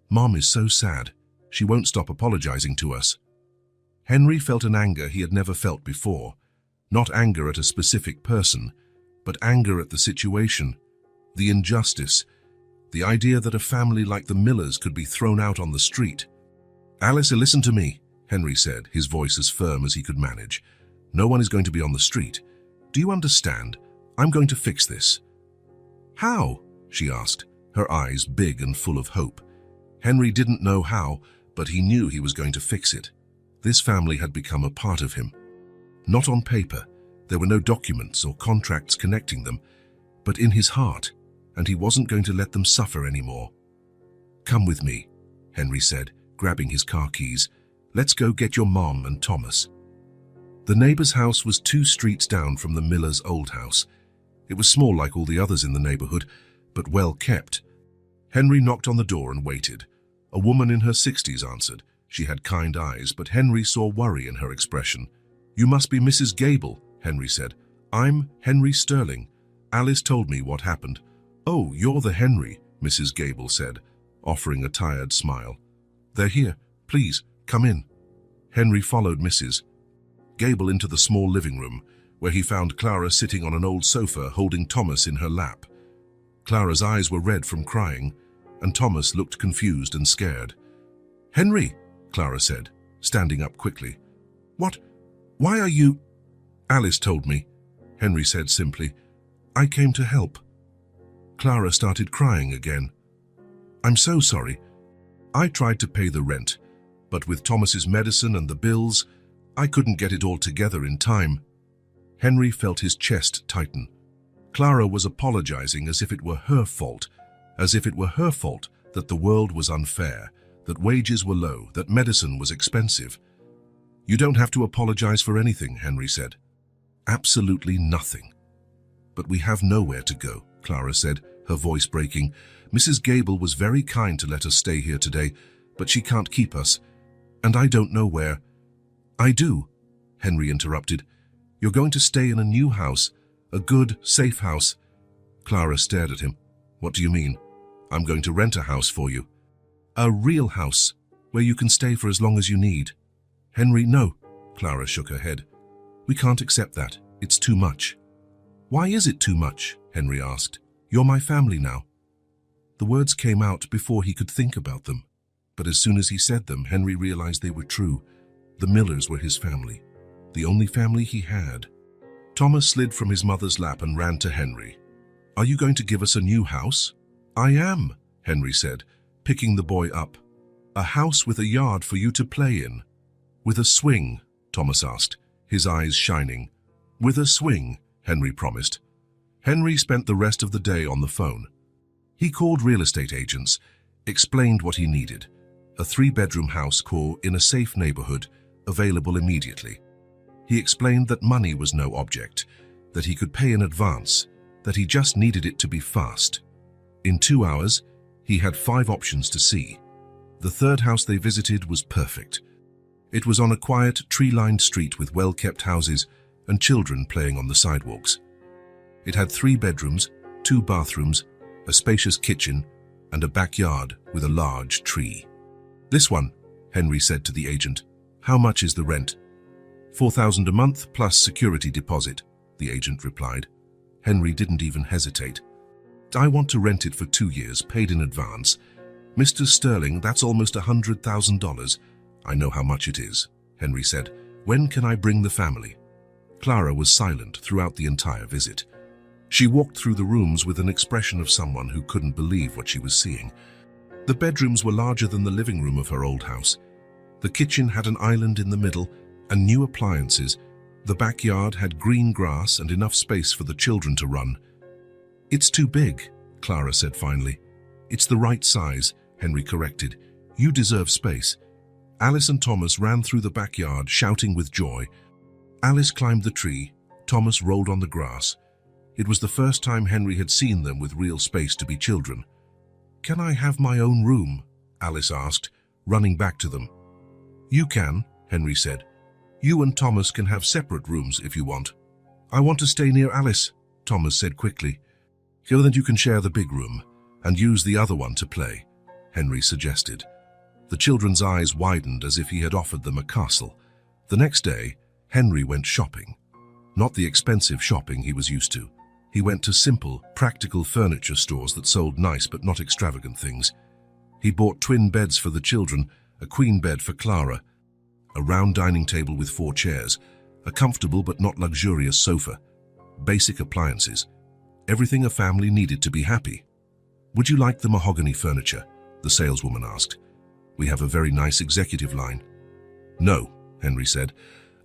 "Mom is so sad. She won't stop apologizing to us." Henry felt an anger he had never felt before. Not anger at a specific person, but anger at the situation, the injustice, the idea that a family like the Millers could be thrown out on the street. "Alice, listen to me," Henry said, his voice as firm as he could manage. "No one is going to be on the street. Do you understand? I'm going to fix this." "How?" she asked, her eyes big and full of hope. Henry didn't know how, but he knew he was going to fix it. This family had become a part of him. Not on paper, there were no documents or contracts connecting them, but in his heart, and he wasn't going to let them suffer anymore. "Come with me," Henry said, grabbing his car keys. "Let's go get your mom and Thomas." The neighbor's house was 2 streets down from the Miller's old house. It was small like all the others in the neighborhood, but well kept. Henry knocked on the door and waited. A woman in her 60s answered. She had kind eyes, but Henry saw worry in her expression. "You must be Mrs. Gable," Henry said. "I'm Henry Sterling. Alice told me what happened." "Oh, you're the Henry," Mrs. Gable said, offering a tired smile. "They're here. Please, come in." Henry followed Mrs. Gable into the small living room, where he found Clara sitting on an old sofa holding Thomas in her lap. Clara's eyes were red from crying, and Thomas looked confused and scared. "Henry," Clara said, standing up quickly. "What? Why are you—" "Alice told me," Henry said simply. "I came to help." Clara started crying again. "I'm so sorry. I tried to pay the rent, but with Thomas's medicine and the bills, I couldn't get it all together in time." Henry felt his chest tighten. Clara was apologizing as if it were her fault, that the world was unfair, that wages were low, that medicine was expensive. "You don't have to apologize for anything," Henry said. "Absolutely nothing." "But we have nowhere to go," Clara said, her voice breaking. "Mrs. Gable was very kind to let us stay here today, but she can't keep us, and I don't know where." "I do," Henry interrupted. "You're going to stay in a new house, a good, safe house." Clara stared at him. "What do you mean?" "I'm going to rent a house for you." "A real house, where you can stay for as long as you need." "Henry, no." Clara shook her head. "We can't accept that. It's too much." "Why is it too much?" Henry asked. "You're my family now." The words came out before he could think about them, but as soon as he said them, Henry realized they were true. The Millers were his family, the only family he had. Thomas slid from his mother's lap and ran to Henry. "Are you going to give us a new house?" "I am," Henry said, picking the boy up. "A house with a yard for you to play in." "With a swing?" Thomas asked, his eyes shining. "With a swing," Henry promised. Henry spent the rest of the day on the phone. He called real estate agents, explained what he needed. A 3-bedroom house in a safe neighborhood, available immediately. He explained that money was no object, that he could pay in advance, that he just needed it to be fast. In 2 hours, he had 5 options to see. The third house they visited was perfect. It was on a quiet, tree-lined street with well-kept houses and children playing on the sidewalks. It had 3 bedrooms, 2 bathrooms, a spacious kitchen, and a backyard with a large tree. "This one," Henry said to the agent. "How much is the rent?" $4,000 a month plus security deposit, the agent replied. Henry didn't even hesitate. "I want to rent it for 2 years, paid in advance." "Mr. Sterling, that's almost $100,000. "I know how much it is," Henry said. "When can I bring the family?" Clara was silent throughout the entire visit. She walked through the rooms with an expression of someone who couldn't believe what she was seeing. The bedrooms were larger than the living room of her old house. The kitchen had an island in the middle and new appliances. The backyard had green grass and enough space for the children to run. "It's too big," Clara said finally. "It's the right size," Henry corrected. "You deserve space." Alice and Thomas ran through the backyard, shouting with joy. Alice climbed the tree. Thomas rolled on the grass. It was the first time Henry had seen them with real space to be children. "Can I have my own room?" Alice asked, running back to them. "You can," Henry said. "You and Thomas can have separate rooms if you want." "I want to stay near Alice," Thomas said quickly. "So that you can share the big room and use the other one to play," Henry suggested. The children's eyes widened as if he had offered them a castle. The next day, Henry went shopping. Not the expensive shopping he was used to. He went to simple, practical furniture stores that sold nice but not extravagant things. He bought twin beds for the children, a queen bed for Clara, a round dining table with 4 chairs, a comfortable but not luxurious sofa, basic appliances, everything a family needed to be happy. "Would you like the mahogany furniture?" the saleswoman asked. "We have a very nice executive line." "No," Henry said.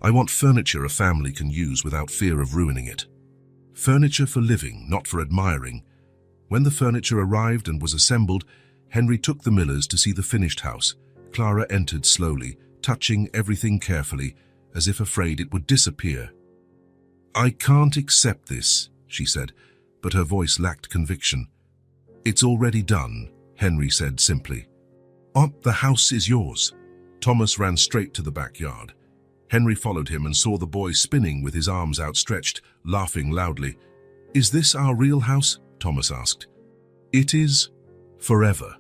"I want furniture a family can use without fear of ruining it. Furniture for living, not for admiring." When the furniture arrived and was assembled, Henry took the Millers to see the finished house. Clara entered slowly, touching everything carefully, as if afraid it would disappear. "I can't accept this," she said, but her voice lacked conviction. "It's already done," Henry said simply. "Oh, the house is yours." Thomas ran straight to the backyard. Henry followed him and saw the boy spinning with his arms outstretched, laughing loudly. "Is this our real house?" Thomas asked. "It is, forever."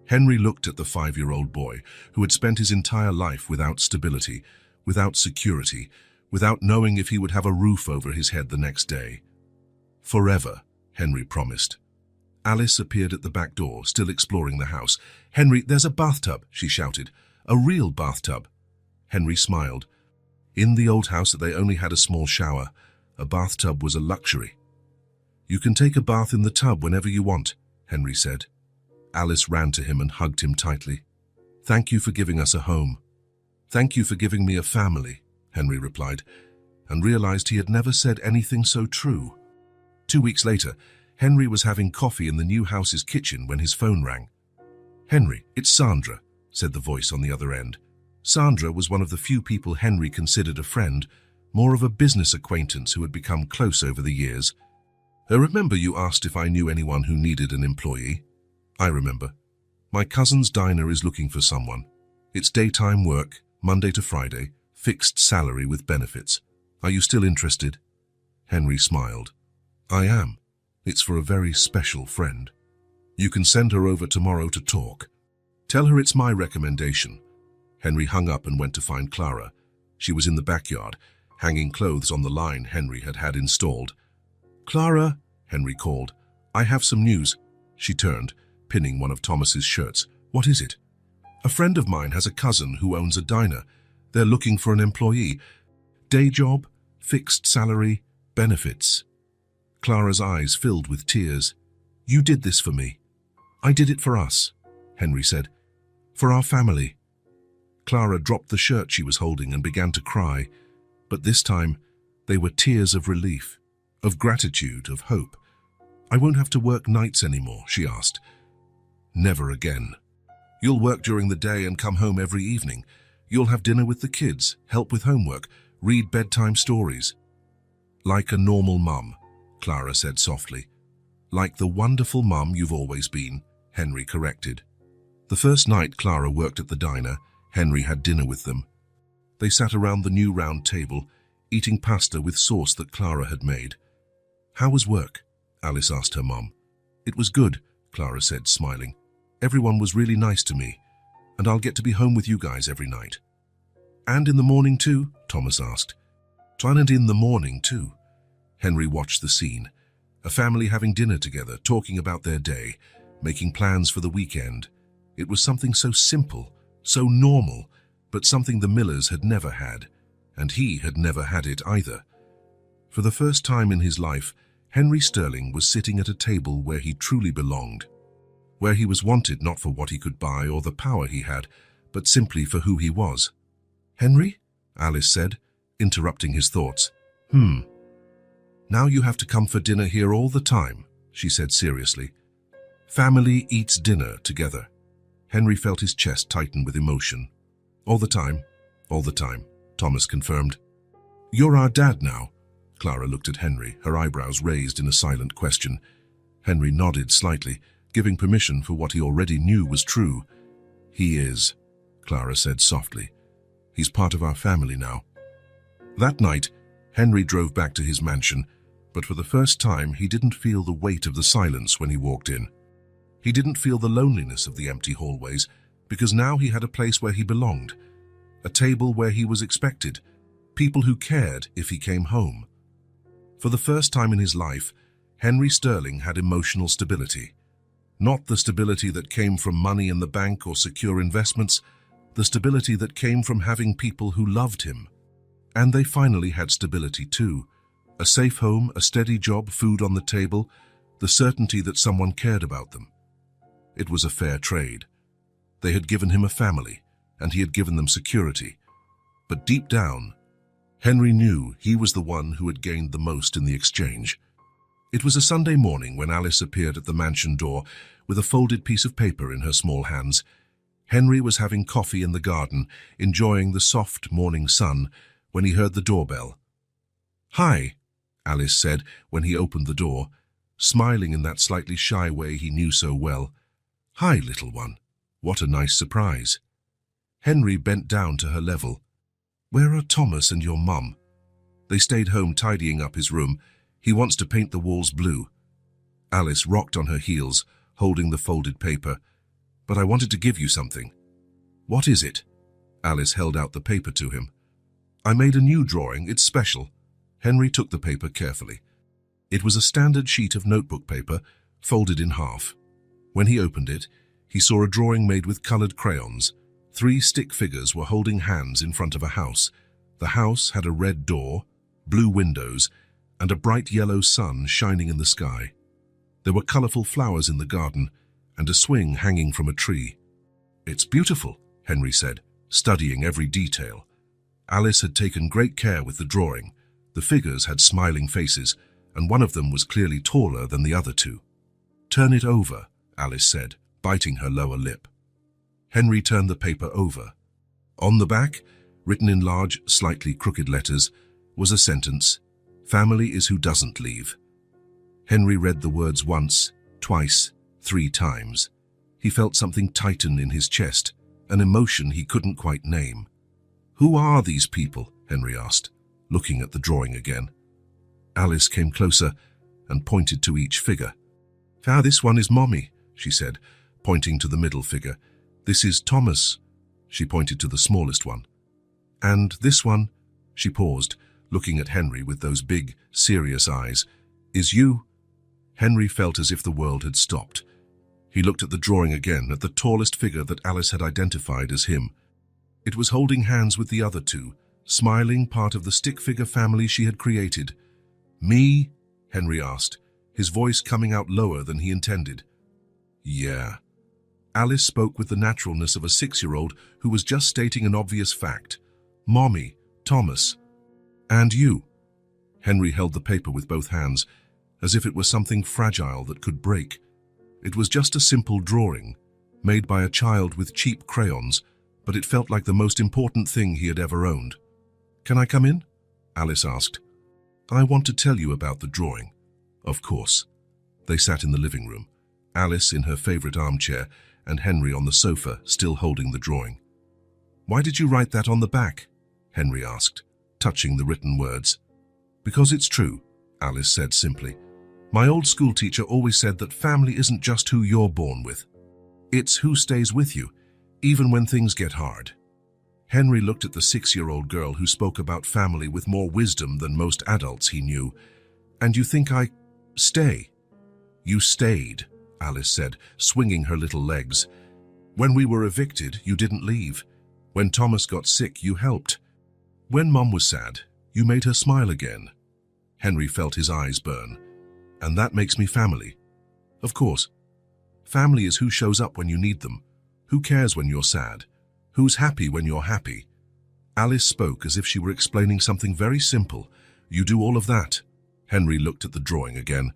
Henry looked at the 5-year-old boy who had spent his entire life without stability, without security, without knowing if he would have a roof over his head the next day. "Forever," Henry promised. Alice appeared at the back door, still exploring the house. "Henry, there's a bathtub," she shouted. "A real bathtub." Henry smiled. In the old house they only had a small shower. A bathtub was a luxury. "You can take a bath in the tub whenever you want," Henry said. Alice ran to him and hugged him tightly. "Thank you for giving us a home." "Thank you for giving me a family," Henry replied, and realized he had never said anything so true. 2 weeks later, Henry was having coffee in the new house's kitchen when his phone rang. "Henry, it's Sandra," said the voice on the other end. Sandra was one of the few people Henry considered a friend, more of a business acquaintance who had become close over the years. "I remember you asked if I knew anyone who needed an employee." "I remember. My cousin's diner is looking for someone. It's daytime work, Monday to Friday, fixed salary with benefits. Are you still interested?" Henry smiled. "I am. It's for a very special friend. You can send her over tomorrow to talk. Tell her it's my recommendation." Henry hung up and went to find Clara. She was in the backyard, hanging clothes on the line Henry had had installed. "Clara," Henry called, "I have some news." She turned, pinning one of Thomas's shirts. "What is it?" "A friend of mine has a cousin who owns a diner. They're looking for an employee. Day job, fixed salary, benefits." Clara's eyes filled with tears. "You did this for me." "I did it for us," Henry said. "For our family." Clara dropped the shirt she was holding and began to cry, but this time they were tears of relief, of gratitude, of hope. "I won't have to work nights anymore," she asked. "Never again. You'll work during the day and come home every evening. You'll have dinner with the kids, help with homework, read bedtime stories." "Like a normal mum," Clara said softly. "Like the wonderful mum you've always been," Henry corrected. The first night Clara worked at the diner, Henry had dinner with them. They sat around the new round table, eating pasta with sauce that Clara had made. "How was work?" Alice asked her mum. "It was good," Clara said, smiling. "Everyone was really nice to me, and I'll get to be home with you guys every night." "And in the morning too?" Thomas asked. "And in the morning too." Henry watched the scene. A family having dinner together, talking about their day, making plans for the weekend. It was something so simple, so normal, but something the Millers had never had, and he had never had it either. For the first time in his life, Henry Sterling was sitting at a table where he truly belonged, where he was wanted not for what he could buy or the power he had, but simply for who he was. "Henry?" Alice said, interrupting his thoughts. Now you have to come for dinner here all the time," she said seriously. "Family eats dinner together." Henry felt his chest tighten with emotion. "All the time, Thomas confirmed. "You're our dad now." Clara looked at Henry, her eyebrows raised in a silent question. Henry nodded slightly, giving permission for what he already knew was true. "He is," Clara said softly. "He's part of our family now." That night, Henry drove back to his mansion, but for the first time he didn't feel the weight of the silence when he walked in. He didn't feel the loneliness of the empty hallways, because now he had a place where he belonged, a table where he was expected, people who cared if he came home. For the first time in his life, Henry Sterling had emotional stability. Not the stability that came from money in the bank or secure investments, the stability that came from having people who loved him. And they finally had stability too. A safe home, a steady job, food on the table, the certainty that someone cared about them. It was a fair trade. They had given him a family, and he had given them security. But deep down, Henry knew he was the one who had gained the most in the exchange. It was a Sunday morning when Alice appeared at the mansion door with a folded piece of paper in her small hands. Henry was having coffee in the garden, enjoying the soft morning sun, when he heard the doorbell. "Hi," Alice said when he opened the door, smiling in that slightly shy way he knew so well. "Hi, little one. What a nice surprise." Henry bent down to her level. "Where are Thomas and your mum?" "They stayed home tidying up his room. He wants to paint the walls blue." Alice rocked on her heels, holding the folded paper. "But I wanted to give you something." "What is it?" Alice held out the paper to him. "I made a new drawing. It's special." Henry took the paper carefully. It was a standard sheet of notebook paper, folded in half. When he opened it, he saw a drawing made with colored crayons. 3 stick figures were holding hands in front of a house. The house had a red door, blue windows, and a bright yellow sun shining in the sky. There were colorful flowers in the garden and a swing hanging from a tree. "It's beautiful," Henry said, studying every detail. Alice had taken great care with the drawing. The figures had smiling faces, and one of them was clearly taller than the other 2. "Turn it over," Alice said, biting her lower lip. Henry turned the paper over. On the back, written in large, slightly crooked letters, was a sentence: "Family is who doesn't leave." Henry read the words once, twice, 3 times. He felt something tighten in his chest, an emotion he couldn't quite name. "Who are these people?" Henry asked, looking at the drawing again. Alice came closer and pointed to each figure. "This one is Mommy," she said, pointing to the middle figure. "This is Thomas." She pointed to the smallest one. "And this one," she paused, looking at Henry with those big, serious eyes, "is you." Henry felt as if the world had stopped. He looked at the drawing again, at the tallest figure that Alice had identified as him. It was holding hands with the other 2, smiling, part of the stick figure family she had created. "Me?" Henry asked, his voice coming out lower than he intended. "Yeah." Alice spoke with the naturalness of a 6-year-old who was just stating an obvious fact. "Mommy, Thomas." "And you?" Henry held the paper with both hands, as if it were something fragile that could break. It was just a simple drawing, made by a child with cheap crayons, but it felt like the most important thing he had ever owned. "Can I come in?" Alice asked. "I want to tell you about the drawing." "Of course." They sat in the living room, Alice in her favorite armchair and Henry on the sofa, still holding the drawing. "Why did you write that on the back?" Henry asked, touching the written words. "Because it's true," Alice said simply. "My old school teacher always said that family isn't just who you're born with. It's who stays with you, even when things get hard." Henry looked at the 6-year-old girl who spoke about family with more wisdom than most adults he knew. "And you think I stay?" "You stayed," Alice said, swinging her little legs. "When we were evicted, you didn't leave. When Thomas got sick, you helped. When Mom was sad, you made her smile again." Henry felt his eyes burn. "And that makes me family." "Of course. Family is who shows up when you need them, who cares when you're sad, who's happy when you're happy." Alice spoke as if she were explaining something very simple. "You do all of that." Henry looked at the drawing again.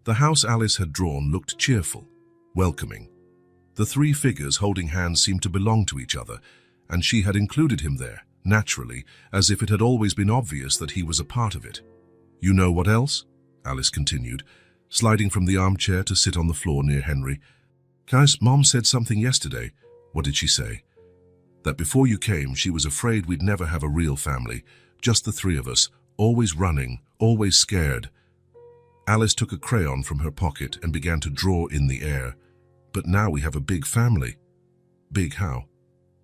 The house Alice had drawn looked cheerful, welcoming. The 3 figures holding hands seemed to belong to each other, and she had included him there, naturally, as if it had always been obvious that he was a part of it. "You know what else?" Alice continued, sliding from the armchair to sit on the floor near Henry. "Guys, Mom said something yesterday." "What did she say?" "That before you came, she was afraid we'd never have a real family, just the 3 of us, always running, always scared." Alice took a crayon from her pocket and began to draw in the air. "But now we have a big family." "Big how?"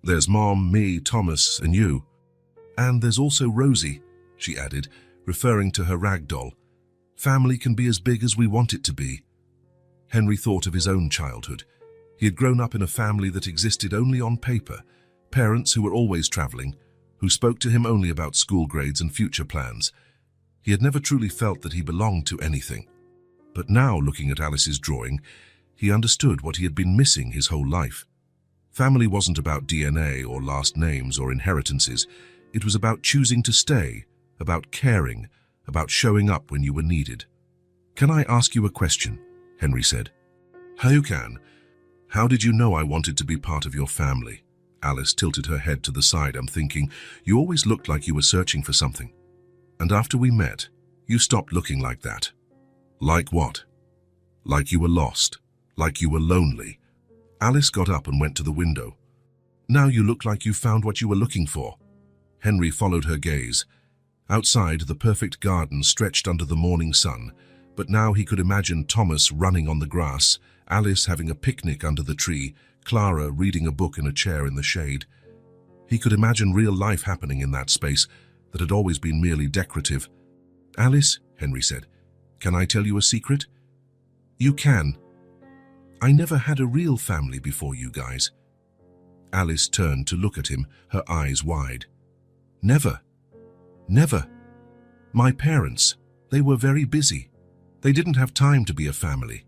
"There's Mom, me, Thomas, and you." "And there's also Rosie," she added, referring to her rag doll. "Family can be as big as we want it to be." Henry thought of his own childhood. He had grown up in a family that existed only on paper, parents who were always traveling, who spoke to him only about school grades and future plans. He had never truly felt that he belonged to anything. But now, looking at Alice's drawing, he understood what he had been missing his whole life. Family wasn't about DNA or last names or inheritances. It was about choosing to stay, about caring, about showing up when you were needed. "Can I ask you a question?" Henry said. "You can. How did you know I wanted to be part of your family?" Alice tilted her head to the side. "I'm thinking, you always looked like you were searching for something. And after we met, you stopped looking like that." "Like what?" "Like you were lost, like you were lonely." Alice got up and went to the window. "Now you look like you found what you were looking for." Henry followed her gaze. Outside, the perfect garden stretched under the morning sun, but now he could imagine Thomas running on the grass, Alice having a picnic under the tree, Clara reading a book in a chair in the shade. He could imagine real life happening in that space that had always been merely decorative. "Alice," Henry said, "can I tell you a secret?" "You can. I never had a real family before you guys." Alice turned to look at him, her eyes wide. "Never. Never. My parents, they were very busy. They didn't have time to be a family."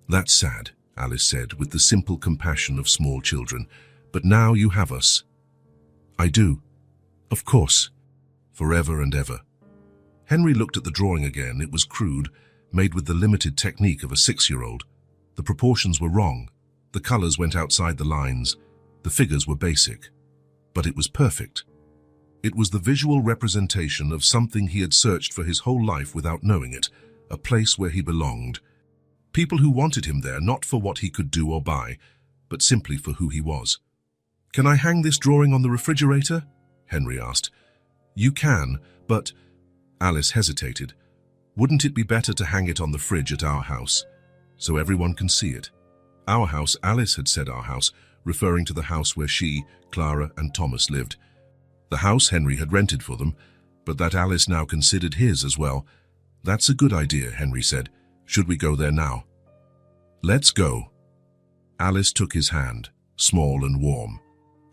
"That's sad," Alice said with the simple compassion of small children. "But now you have us." "I do. Of course. Forever and ever." Henry looked at the drawing again. It was crude, made with the limited technique of a 6-year-old. The proportions were wrong. The colors went outside the lines. The figures were basic. But it was perfect. It was the visual representation of something he had searched for his whole life without knowing it, a place where he belonged. People who wanted him there, not for what he could do or buy, but simply for who he was. "Can I hang this drawing on the refrigerator?" Henry asked. "You can, but—" Alice hesitated. "Wouldn't it be better to hang it on the fridge at our house, so everyone can see it?" Our house, Alice had said our house, referring to the house where she, Clara, and Thomas lived. The house Henry had rented for them, but that Alice now considered his as well. "That's a good idea," Henry said. "Should we go there now?" "Let's go." Alice took his hand, small and warm,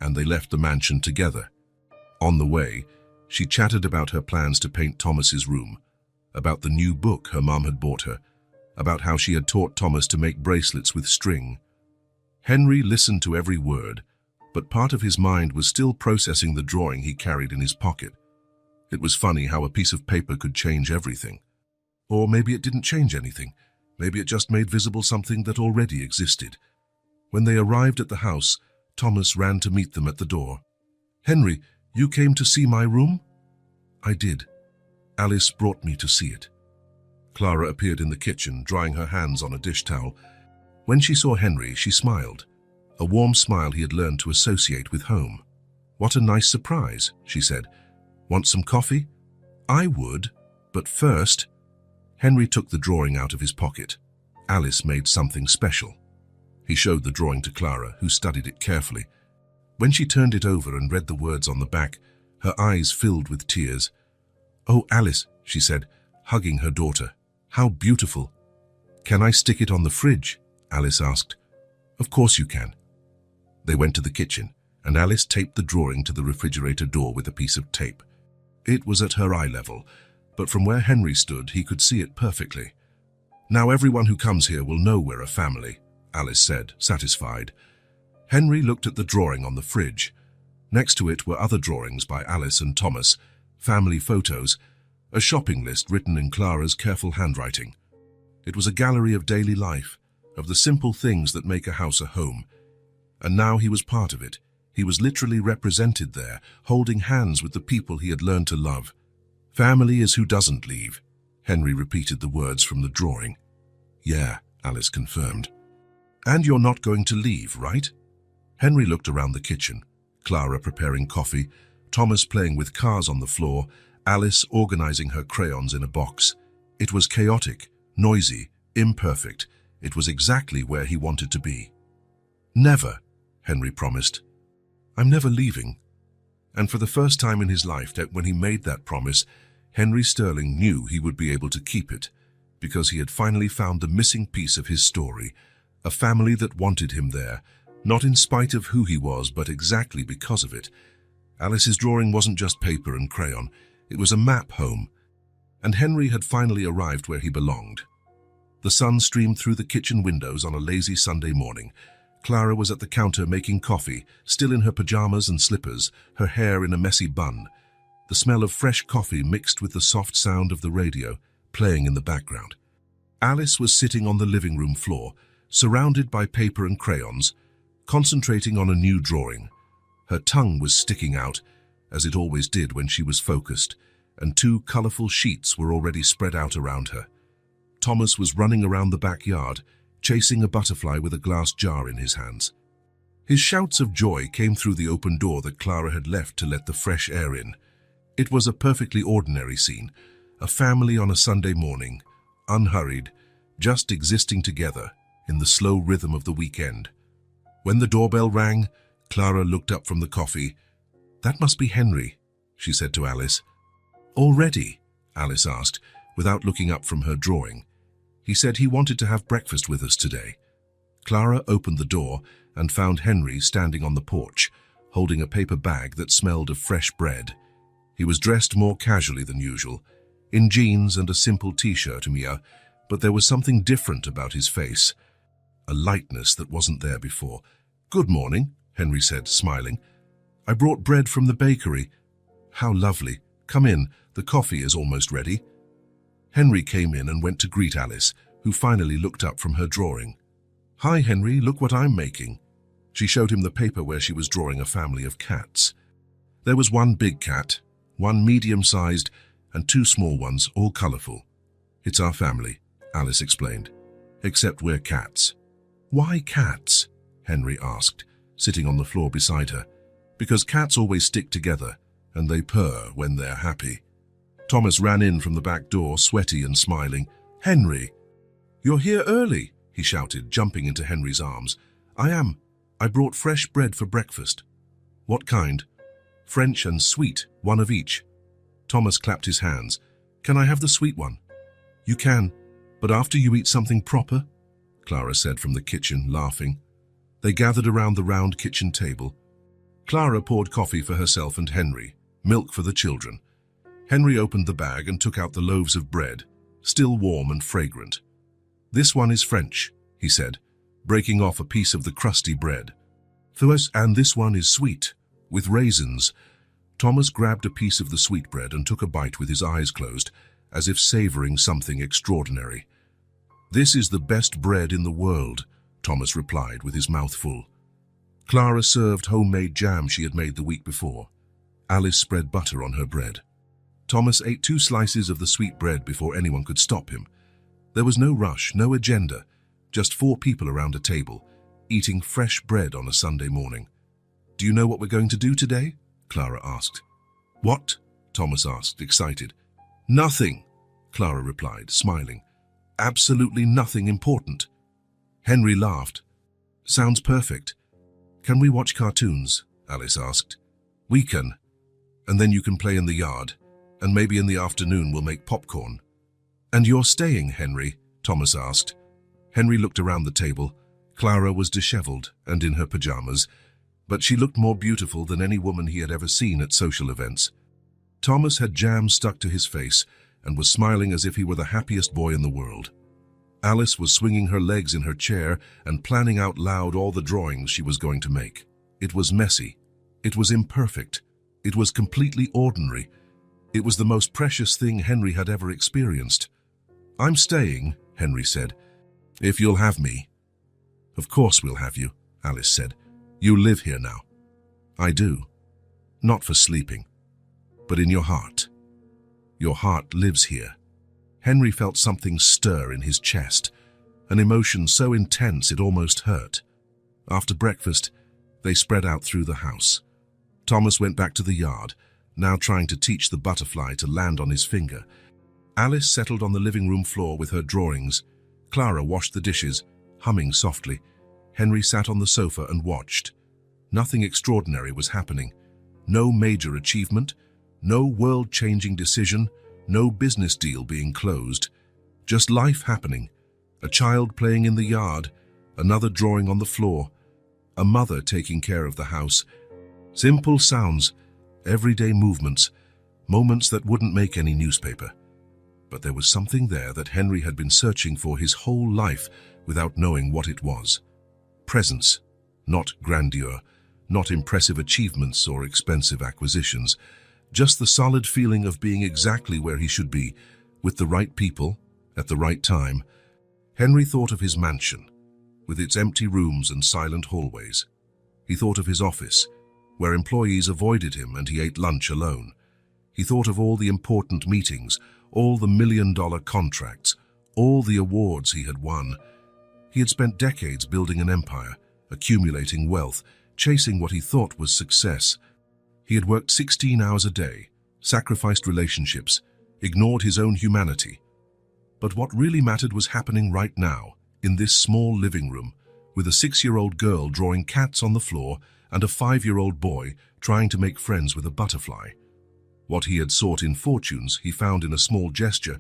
and they left the mansion together. On the way, she chatted about her plans to paint Thomas's room, about the new book her mum had bought her, about how she had taught Thomas to make bracelets with string. Henry listened to every word, but part of his mind was still processing the drawing he carried in his pocket. It was funny how a piece of paper could change everything. Or maybe it didn't change anything. Maybe it just made visible something that already existed. When they arrived at the house, Thomas ran to meet them at the door. "Henry, you came to see my room?" "I did. Alice brought me to see it." Clara appeared in the kitchen, drying her hands on a dish towel. When she saw Henry, she smiled, a warm smile he had learned to associate with home. "What a nice surprise," she said. "Want some coffee?" "I would, but first—" Henry took the drawing out of his pocket. Alice made something special. He showed the drawing to Clara, who studied it carefully. When she turned it over and read the words on the back, her eyes filled with tears. "Oh, Alice," she said, hugging her daughter, "how beautiful." "Can I stick it on the fridge?" Alice asked. "Of course you can." They went to the kitchen, and Alice taped the drawing to the refrigerator door with a piece of tape. It was at her eye level, but from where Henry stood, he could see it perfectly. "Now everyone who comes here will know we're a family," Alice said, satisfied. Henry looked at the drawing on the fridge. Next to it were other drawings by Alice and Thomas, family photos, a shopping list written in Clara's careful handwriting. It was a gallery of daily life, of the simple things that make a house a home. And now he was part of it. He was literally represented there, holding hands with the people he had learned to love. "Family is who doesn't leave," Henry repeated the words from the drawing. "Yeah," Alice confirmed. "And you're not going to leave, right?" Henry looked around the kitchen, Clara preparing coffee, Thomas playing with cars on the floor, Alice organizing her crayons in a box. It was chaotic, noisy, imperfect. It was exactly where he wanted to be. "Never," Henry promised. "I'm never leaving." And for the first time in his life, when he made that promise, Henry Sterling knew he would be able to keep it, because he had finally found the missing piece of his story, a family that wanted him there, not in spite of who he was, but exactly because of it. Alice's drawing wasn't just paper and crayon, it was a map home, and Henry had finally arrived where he belonged. The sun streamed through the kitchen windows on a lazy Sunday morning. Clara was at the counter making coffee, still in her pajamas and slippers, her hair in a messy bun. The smell of fresh coffee mixed with the soft sound of the radio, playing in the background. Alice was sitting on the living room floor, surrounded by paper and crayons, concentrating on a new drawing. Her tongue was sticking out, as it always did when she was focused, and 2 colorful sheets were already spread out around her. Thomas was running around the backyard, chasing a butterfly with a glass jar in his hands. His shouts of joy came through the open door that Clara had left to let the fresh air in. It was a perfectly ordinary scene, a family on a Sunday morning, unhurried, just existing together in the slow rhythm of the weekend. When the doorbell rang, Clara looked up from the coffee. "That must be Henry," she said to Alice. "Already?" Alice asked, without looking up from her drawing. "He said he wanted to have breakfast with us today." Clara opened the door and found Henry standing on the porch, holding a paper bag that smelled of fresh bread. He was dressed more casually than usual, in jeans and a simple t-shirt, but there was something different about his face, a lightness that wasn't there before. "Good morning," Henry said, smiling. "I brought bread from the bakery." "How lovely. Come in, the coffee is almost ready." Henry came in and went to greet Alice, who finally looked up from her drawing. "Hi, Henry, look what I'm making." She showed him the paper where she was drawing a family of cats. There was one big cat, one medium-sized, and two small ones, all colorful. "It's our family," Alice explained. "Except we're cats." "Why cats?" Henry asked, sitting on the floor beside her. "Because cats always stick together, and they purr when they're happy." Thomas ran in from the back door, sweaty and smiling. "Henry!" "You're here early," he shouted, jumping into Henry's arms. "I am. I brought fresh bread for breakfast." "What kind?" "French and sweet, one of each." Thomas clapped his hands. "Can I have the sweet one?" "You can, but after you eat something proper," Clara said from the kitchen, laughing. They gathered around the round kitchen table. Clara poured coffee for herself and Henry, milk for the children. Henry opened the bag and took out the loaves of bread, still warm and fragrant. "This one is French," he said, breaking off a piece of the crusty bread. "And this one is sweet, with raisins." Thomas grabbed a piece of the sweet bread and took a bite with his eyes closed, as if savoring something extraordinary. "This is the best bread in the world," Thomas replied with his mouth full. Clara served homemade jam she had made the week before. Alice spread butter on her bread. Thomas ate 2 slices of the sweet bread before anyone could stop him. There was no rush, no agenda, just 4 people around a table, eating fresh bread on a Sunday morning. "Do you know what we're going to do today?" Clara asked. "What?" Thomas asked, excited. "Nothing," Clara replied, smiling. "Absolutely nothing important." Henry laughed. "Sounds perfect. Can we watch cartoons?" Alice asked. "We can. And then you can play in the yard, and maybe in the afternoon we'll make popcorn." "And you're staying, Henry?" Thomas asked. Henry looked around the table. Clara was disheveled and in her pajamas, but she looked more beautiful than any woman he had ever seen at social events. Thomas had jam stuck to his face and was smiling as if he were the happiest boy in the world. Alice was swinging her legs in her chair and planning out loud all the drawings she was going to make. It was messy. It was imperfect. It was completely ordinary. It was the most precious thing Henry had ever experienced. "I'm staying," Henry said, "if you'll have me." "Of course we'll have you," Alice said. "You live here now." "I do. Not for sleeping, but in your heart. Your heart lives here." Henry felt something stir in his chest, an emotion so intense it almost hurt. After breakfast, they spread out through the house. Thomas went back to the yard, now trying to teach the butterfly to land on his finger. Alice settled on the living room floor with her drawings. Clara washed the dishes, humming softly. Henry sat on the sofa and watched. Nothing extraordinary was happening. No major achievement, no world-changing decision, no business deal being closed. Just life happening. A child playing in the yard, another drawing on the floor, a mother taking care of the house. Simple sounds, everyday movements, moments that wouldn't make any newspaper. But there was something there that Henry had been searching for his whole life without knowing what it was. Presence, not grandeur, not impressive achievements or expensive acquisitions, just the solid feeling of being exactly where he should be, with the right people, at the right time. Henry thought of his mansion, with its empty rooms and silent hallways. He thought of his office, where employees avoided him and he ate lunch alone. He thought of all the important meetings, all the million-dollar contracts, all the awards he had won. He had spent decades building an empire, accumulating wealth, chasing what he thought was success. He had worked 16 hours a day, sacrificed relationships, ignored his own humanity. But what really mattered was happening right now, in this small living room, with a 6-year-old girl drawing cats on the floor and a 5-year-old boy trying to make friends with a butterfly. What he had sought in fortunes, he found in a small gesture,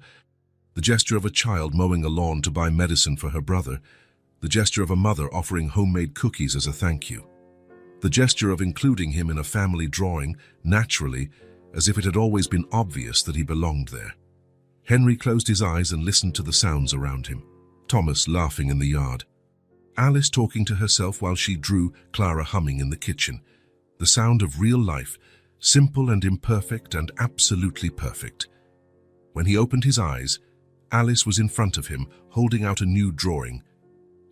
the gesture of a child mowing a lawn to buy medicine for her brother, the gesture of a mother offering homemade cookies as a thank you, the gesture of including him in a family drawing, naturally, as if it had always been obvious that he belonged there. Henry closed his eyes and listened to the sounds around him. Thomas laughing in the yard, Alice talking to herself while she drew, Clara humming in the kitchen. The sound of real life, simple and imperfect and absolutely perfect. When he opened his eyes, Alice was in front of him, holding out a new drawing.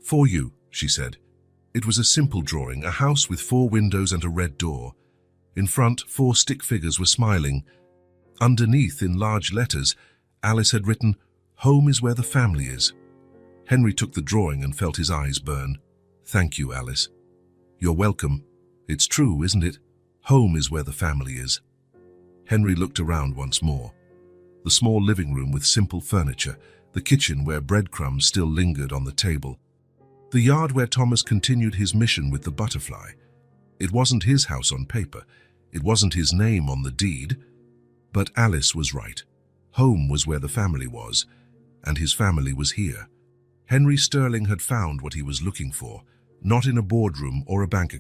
"For you," she said. It was a simple drawing, a house with 4 windows and a red door. In front, 4 stick figures were smiling. Underneath, in large letters, Alice had written, "Home is where the family is." Henry took the drawing and felt his eyes burn. "Thank you, Alice." "You're welcome. It's true, isn't it? Home is where the family is." Henry looked around once more. The small living room with simple furniture, the kitchen where breadcrumbs still lingered on the table, the yard where Thomas continued his mission with the butterfly. It wasn't his house on paper. It wasn't his name on the deed. But Alice was right. Home was where the family was, and his family was here. Henry Sterling had found what he was looking for, not in a boardroom or a bank account.